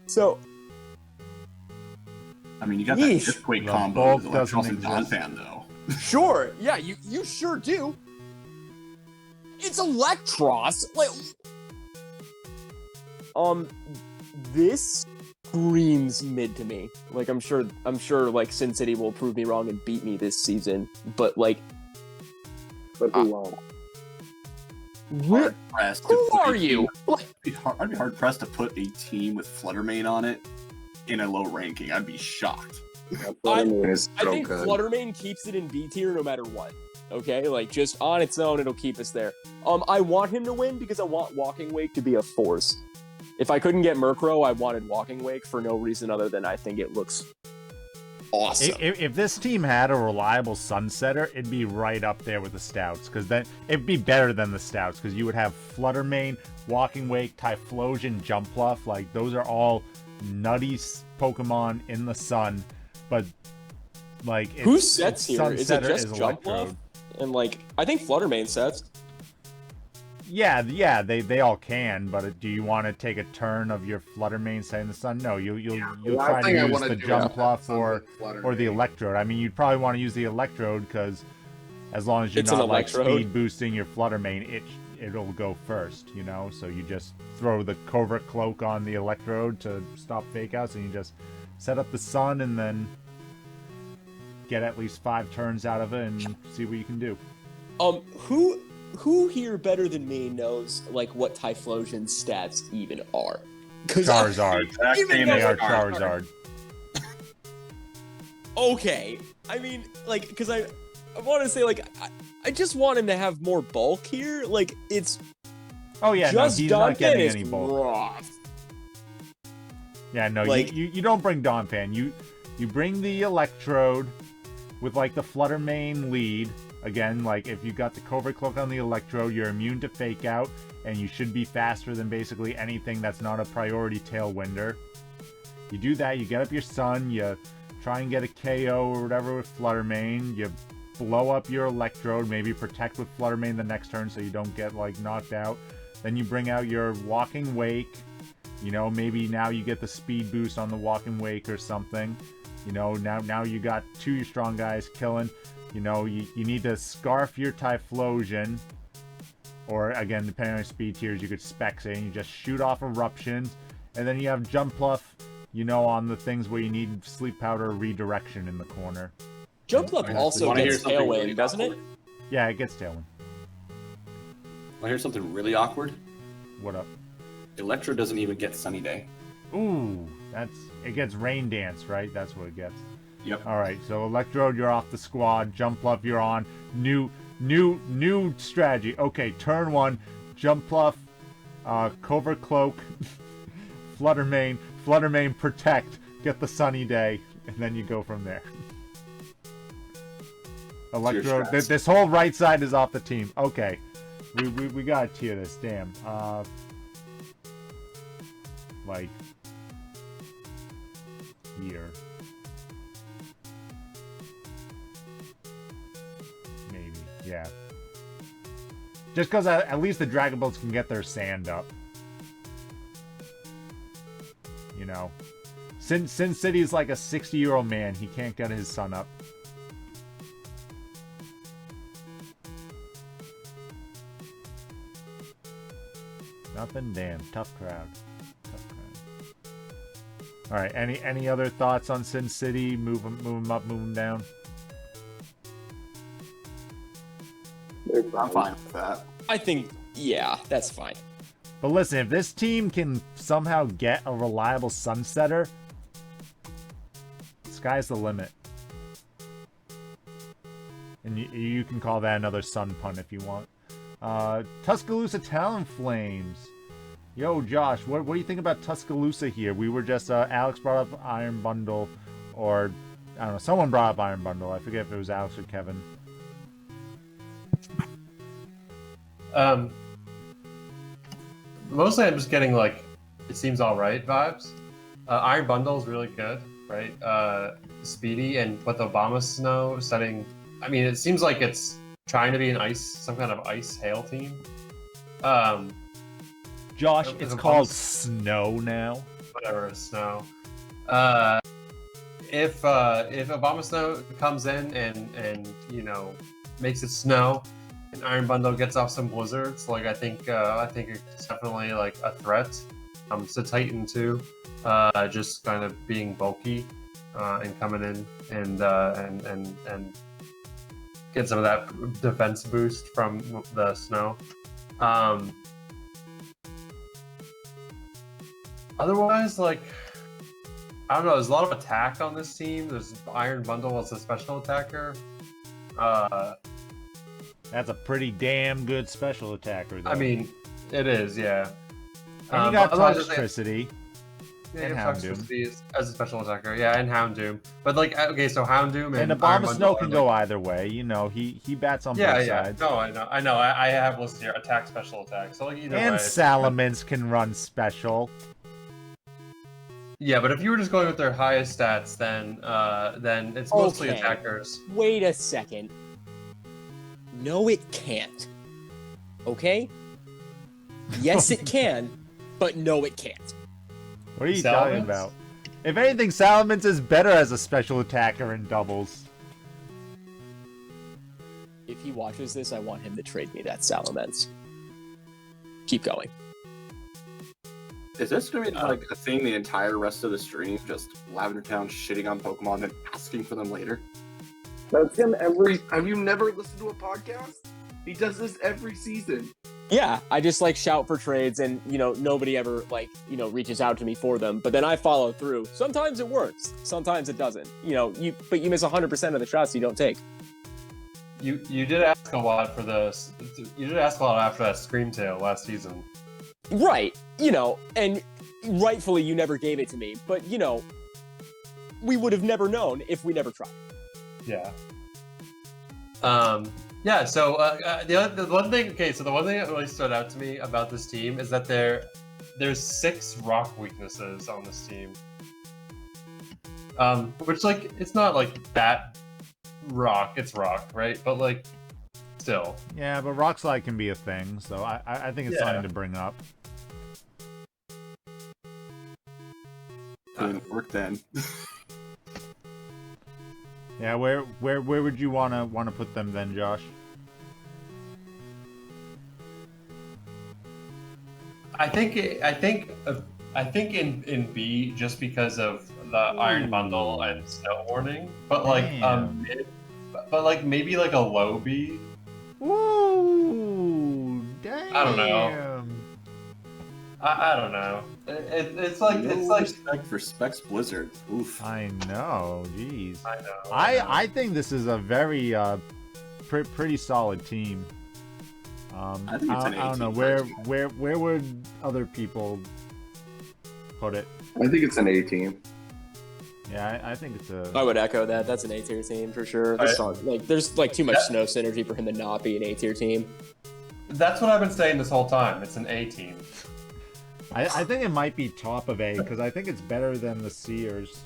So, I mean, you got that Yeesh. Earthquake The combo bulk with doesn't Electros and exist. Donphan, though. sure, yeah, you sure do. It's Electros. Like, this screams mid to me. Like, I'm sure, like, Sin City will prove me wrong and beat me this season. But like, But who won't? where, Pressed to who put are a you? team- I'd be hard pressed to put a team with Fluttermane on it in a low ranking. I'd be shocked. Fluttermane is I so think good. Fluttermane keeps it in B tier no matter what. Okay, like just on its own, it'll keep us there. I want him to win because I want Walking Wake to be a force. If I couldn't get Murkrow, I wanted Walking Wake for no reason other than I think it looks awesome. If this team had a reliable Sunsetter, it'd be right up there with the Stouts, because then it'd be better than the Stouts, because you would have Fluttermane, Walking Wake, Typhlosion, Jumpluff. Like, those are all nutty Pokemon in the sun, but like, Who sets here? Is it Sunsetter just is Jumpluff? Electrode. And like, I think Fluttermane sets. Yeah, they all can, but do you want to take a turn of your Fluttermane setting in the sun? No, you'll try to use the Jumpluff or the Electrode. I mean, you'd probably want to use the Electrode because as long as you're It's an not like Electrode. speed boosting your Fluttermane, it'll go first, you know? So you just throw the Covert Cloak on the Electrode to stop fake outs, and you just set up the sun and then get at least 5 turns out of it and see what you can do. Who here better than me knows like what Typhlosion's stats even are? Charizard. Exact Even same though They as are Charizard. Charizard. Okay, I mean, like, because I want to say, like, I just want him to have more bulk here. Like, it's Oh yeah, just no, he's not Donphan getting is any bulk. rough. Yeah, no, Like- you don't bring Donphan. You bring the Electrode with like the Fluttermane lead. Again, like if you got the Covert Cloak on the Electrode, you're immune to Fake Out, and you should be faster than basically anything that's not a priority Tailwinder. You do that, you get up your Sun, you try and get a KO or whatever with Fluttermane, you blow up your Electrode, maybe protect with Fluttermane the next turn so you don't get like knocked out. Then you bring out your Walking Wake. You know, maybe now you get the speed boost on the Walking Wake or something. You know, now you got 2 strong guys killing. You know, you need to Scarf your Typhlosion. Or, again, depending on your speed tiers, you could Specs it and you just shoot off Eruptions. And then you have Jumpluff, you know, on the things where you need Sleep Powder redirection in the corner. Jumpluff also Wanna hear gets something Tailwind, really doesn't it? awkward? Yeah, it gets Tailwind. Want to hear something really awkward? What up? Electro doesn't even get Sunny Day. Ooh, it gets Rain Dance, right? That's what it gets. Yep. Alright, so Electrode, you're off the squad. Jumpluff, you're on. New strategy. Okay, turn 1. Jumpluff, Covert Cloak, Fluttermane, Protect. Get the Sunny Day, and then you go from there. Electrode, strats. this whole right side is off the team. Okay, we gotta tier this. Damn. Like here. Maybe, yeah. Just because at least the Dragon Bolts can get their sand up. You know? Sin City is like a 60-year-old man. He can't get his son up. Nothing, damn. Tough crowd. Tough crowd. All right. Any other thoughts on Sin City? Move them up, move them down. I'm fine with that. I think, yeah, that's fine. But listen, if this team can somehow get a reliable sunsetter, sky's the limit. And you can call that another sun pun if you want. Tuscaloosa Talonflames. Yo, Josh, what do you think about Tuscaloosa here? We were just, Alex brought up Iron Bundle, or, I don't know, someone brought up Iron Bundle. I forget if it was Alex or Kevin. Mostly I'm just getting, like, it seems alright vibes. Iron Bundle is really good, right? Speedy, and with Obama Snow setting... I mean, it seems like it's trying to be some kind of ice hail team. Josh, it's called Snow now. Whatever, Snow. If Obama Snow comes in and you know, makes it snow, and Iron Bundle gets off some blizzards, like I think it's definitely like a threat. To Titan too, just kind of being bulky and coming in and get some of that defense boost from the snow. Otherwise, like, I don't know, there's a lot of attack on this team. There's Iron Bundle as a special attacker. That's a pretty damn good special attacker, though. I mean, it is, yeah. And you got otherwise, Toxtricity. Yeah, and Toxtricity as a special attacker, yeah, and Houndoom. But like, okay, so Houndoom and Obama Snow can go either way. You know, he bats on both sides. No, I know. I have listed here attack, special attack. So like either way. And Salamence can run special. Yeah, but if you were just going with their highest stats, then it's mostly Okay. attackers. Wait a second. No, it can't. Okay? Yes, it can, but no, it can't. What are you Salamence? talking about? If anything, Salamence is better as a special attacker in doubles. If he watches this, I want him to trade me that Salamence. Keep going. Is this going to be like a thing the entire rest of the stream? Just Lavender Town shitting on Pokemon and asking for them later? That's him have you never listened to a podcast? He does this every season. Yeah, I just like shout for trades and, you know, nobody ever like, you know, reaches out to me for them, but then I follow through. Sometimes it works, sometimes it doesn't. You know, but you miss 100% of the shots you don't take. You did ask a lot for this. You did ask a lot after that Screamtail last season. Right, you know, and rightfully you never gave it to me, but you know, we would have never known if we never tried. Yeah. Yeah. So the one thing that really stood out to me about this team is that there's 6 rock weaknesses on this team. Which like it's not like that rock. It's rock, right? But like still. Yeah, but Rock Slide can be a thing, so I think it's something to bring up. Couldn't work then. Yeah, where would you wanna put them then, Josh? I think in B just because of the Iron Bundle and Snow Warning, but like but like maybe like a low B. Ooh, damn. I don't know. I don't know. It's like respect for Specs Blizzard. Oof. I know, jeez. I know. I think this is a very pretty solid team. I think it's an I don't know 18. where would other people put it? I think it's an A team. Yeah, I think it's a. I would echo that. That's an A-tier team for sure. This song, like, there's like too much snow synergy for him to not be an A-tier team. That's what I've been saying this whole time. It's an A team. I think it might be top of A because I think it's better than the Seers.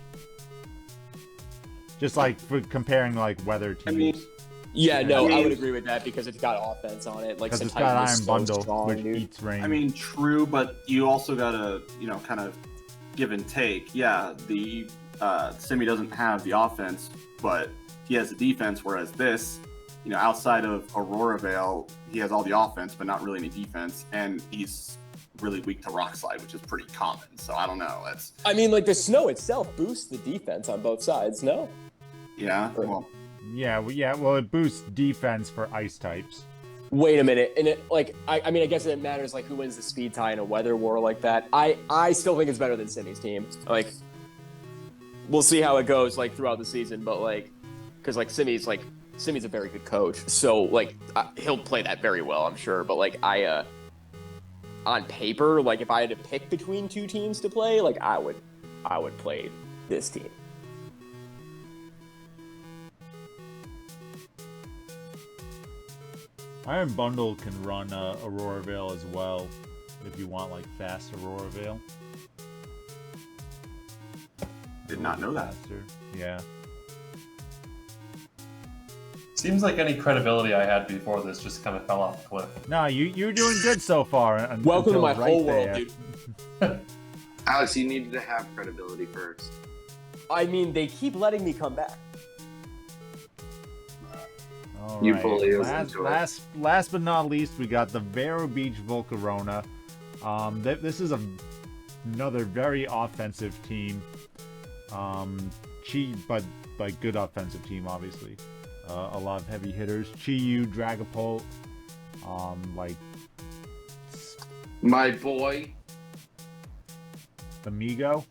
Just like for comparing like weather teams. I mean, Yeah, no, I mean- I would agree with that because it's got offense on it. Like, Because it's Titan got is Iron so Bundle, strong, which dude. eats rain. I mean, true, but you also gotta, kind of give and take. Yeah, the Simi doesn't have the offense, but he has the defense. Whereas this, outside of Aurora Vale, he has all the offense, but not really any defense, and he's really weak to Rock Slide, which is pretty common. So I don't know. I mean, like the snow itself boosts the defense on both sides. No. Yeah. Well. Yeah. Well, it boosts defense for ice types. Wait a minute, and I mean, I guess it matters like who wins the speed tie in a weather war like that. I still think it's better than Simi's team. Like, we'll see how it goes like throughout the season, but like, because like Simi's a very good coach, so like he'll play that very well, I'm sure. But like on paper, like if I had to pick between two teams to play, like I would play this team. Iron Bundle can run Aurora Vale as well, if you want like fast Aurora Vale. Did not know that. Faster. Yeah. Seems like any credibility I had before this just kind of fell off the cliff. No, you're doing good so far. Welcome to my right whole there. world, dude. Alex, you needed to have credibility first. I mean, they keep letting me come back. All You right. fully into it. Last but not least, we got the Vero Beach Volcarona. This is another very offensive team. But like good offensive team, obviously. A lot of heavy hitters. Chi-Yu, Dragapult, like My boy. Amigo.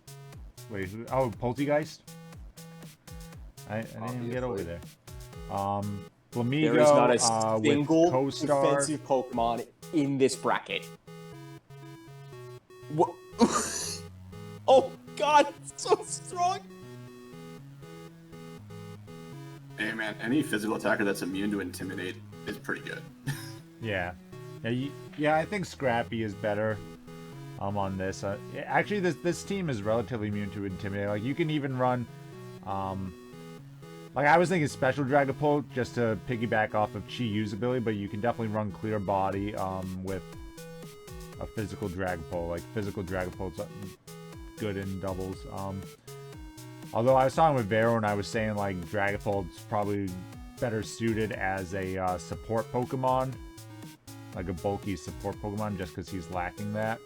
Wait, who? Oh, Polteageist. I didn't even get over there. Flamigo, There is not a with single Co-Star. defensive Pokemon in this bracket. What? Oh God, so strong. Hey man, any physical attacker that's immune to Intimidate is pretty good. Yeah. Yeah, I think Scrappy is better on this. Actually, this team is relatively immune to Intimidate. Like, you can even run... like, I was thinking Special Dragapult just to piggyback off of Chi-Yu's ability, but you can definitely run Clear Body with a Physical Dragapult. Like, Physical Dragapult's good in doubles. Although I was talking with Vero and I was saying, like, Dragapult's probably better suited as a support Pokemon. Like a bulky support Pokemon, just because he's lacking that.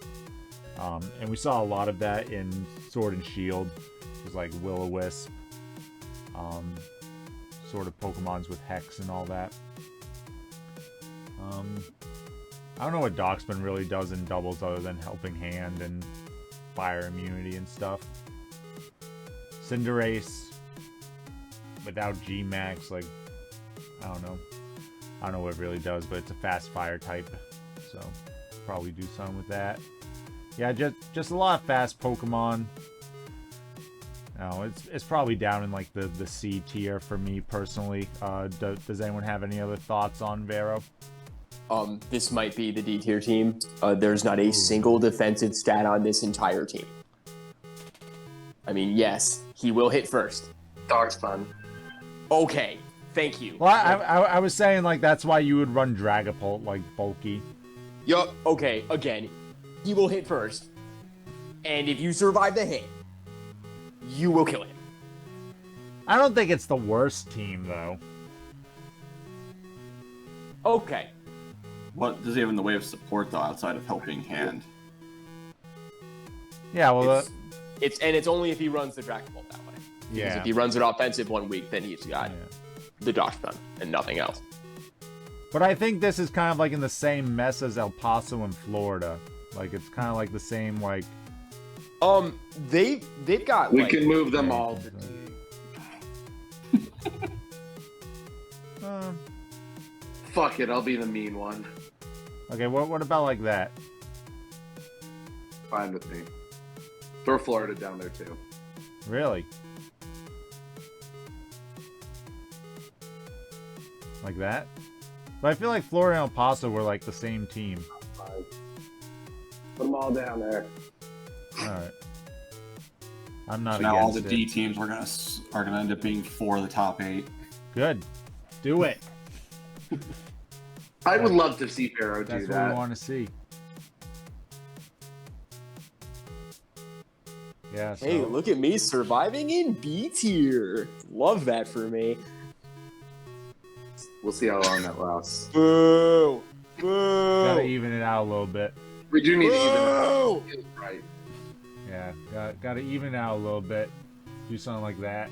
And we saw a lot of that in Sword and Shield. It was like Will-O-Wisp. Sort of Pokemons with Hex and all that. I don't know what Doxman really does in doubles other than Helping Hand and Fire Immunity and stuff. Cinderace without G-Max, like, I don't know what it really does, but it's a fast fire type, so probably do something with that. Yeah, just a lot of fast Pokemon. No, it's probably down in like the C tier for me personally. Does anyone have any other thoughts on Vero? This might be the D tier team. There's not a single defensive stat on this entire team. I mean, yes, he will hit first. Dog's fun. Okay, thank you. Well, I was saying like that's why you would run Dragapult like bulky. Yup. Okay, again, he will hit first, and if you survive the hit, you will kill him. I don't think it's the worst team though. Okay. What does he have in the way of support though, outside of Helping Hand? Yeah, well, It's only if he runs the Dragapult that way. Because yeah. if he runs it offensive 1 week, then he's got Yeah. the Dosh Gun and nothing else. But I think this is kind of like in the same mess as El Paso in Florida. Like it's kind of like the same like. They've got. We like, can move them all to D. Fuck it, I'll be the mean one. Okay, what about like that? Fine with me. Throw Florida down there too. Really? Like that? But I feel like Florida and El Paso were like the same team. Put them all down there. Alright. I'm not So now all the against D it. teams are gonna end up being 4 of the top 8. Good. Do it. I would love to see Pharaoh That's do what we that. want to see. Yeah. So, Hey, look at me surviving in B tier. Love that for me. We'll see how long that lasts. Boo! Boo! gotta even it out a little bit. We do need to even Boo! it right. Yeah, gotta even it out a little bit. Do something like that.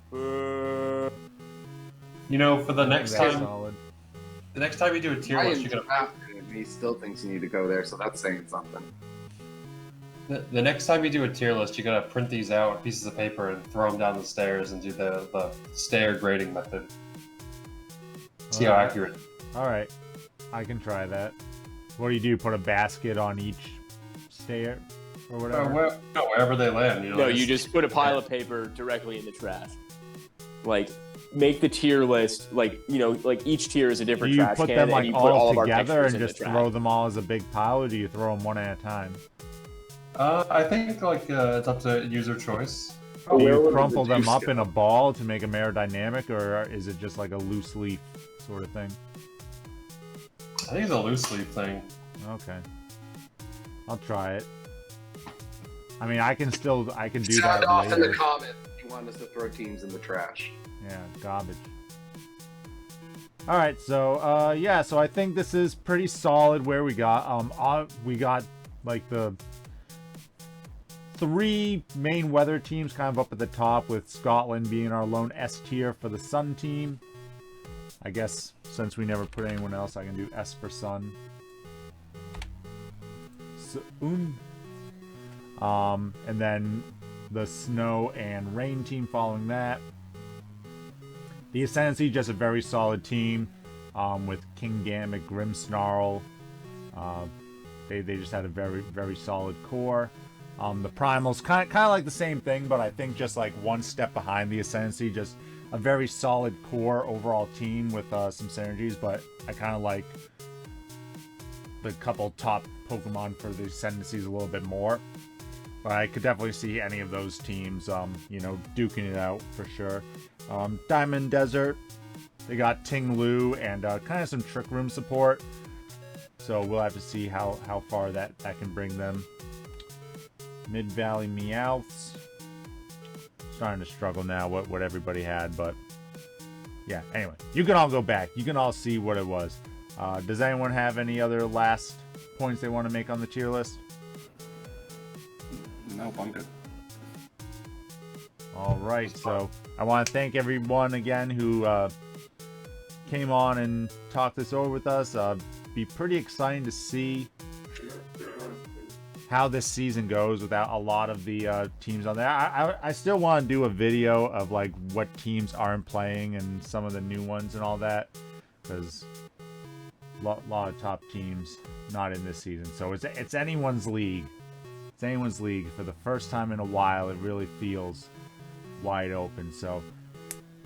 Boo! You know, for the I think next that's time, solid. the next time you do a tier I list, you're gonna. interrupted him, and he still thinks you need to go there, so that's saying something. The next time you do a tier list, you gotta print these out on pieces of paper and throw them down the stairs and do the stair grading method. See how Alright. accurate. All right, I can try that. What do? Put a basket on each stair or whatever? Wherever they land. You know, No, you just put a pile of paper directly in the trash. Like, make the tier list, like, you know, like each tier is a Do different you trash put can, them and like you put all all of our together pictures and in just the trash. throw them all as a big pile, or do you throw them one at a time? I think like it's up to user choice. Do where you would crumple the them juice up go? in a ball to make them aerodynamic, or is it just like a loose leaf sort of thing? I think it's a loose leaf thing. Okay, I'll try it. I mean, I can do Sound that off in the later. comments if you want us to throw teams in the trash. Yeah, garbage. All right, so yeah, so I think this is pretty solid where we got. We got like the 3 main weather teams kind of up at the top, with Scotland being our lone S tier for the Sun team. I guess since we never put anyone else, I can do S for Sun. And then the Snow and Rain team following that. The Ascendancy, just a very solid team, with King Gambit, Grim Snarl. They just had a very, very solid core. The Primals, kind of like the same thing, but I think just like one step behind the Ascendancy. Just a very solid core overall team with some synergies, but I kind of like the couple top Pokemon for the Ascendancies a little bit more. But I could definitely see any of those teams, you know, duking it out for sure. Diamond Desert, they got Ting Lu and kind of some Trick Room support. So we'll have to see how far that can bring them. Mid Valley Meowths, starting to struggle now what everybody had, but yeah, anyway, you can all go back. You can all see what it was. Does anyone have any other last points they want to make on the tier list? No, I'm good. All right, so I want to thank everyone again who came on and talked this over with us. Be pretty exciting to see how this season goes without a lot of the teams on there. I still want to do a video of like what teams aren't playing and some of the new ones and all that, because a lot of top teams not in this season. So it's anyone's league. It's anyone's league. For the first time in a while, it really feels wide open. So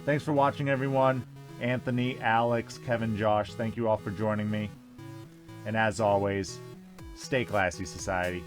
thanks for watching, everyone. Anthony, Alex, Kevin, Josh, thank you all for joining me. And as always, stay classy, society.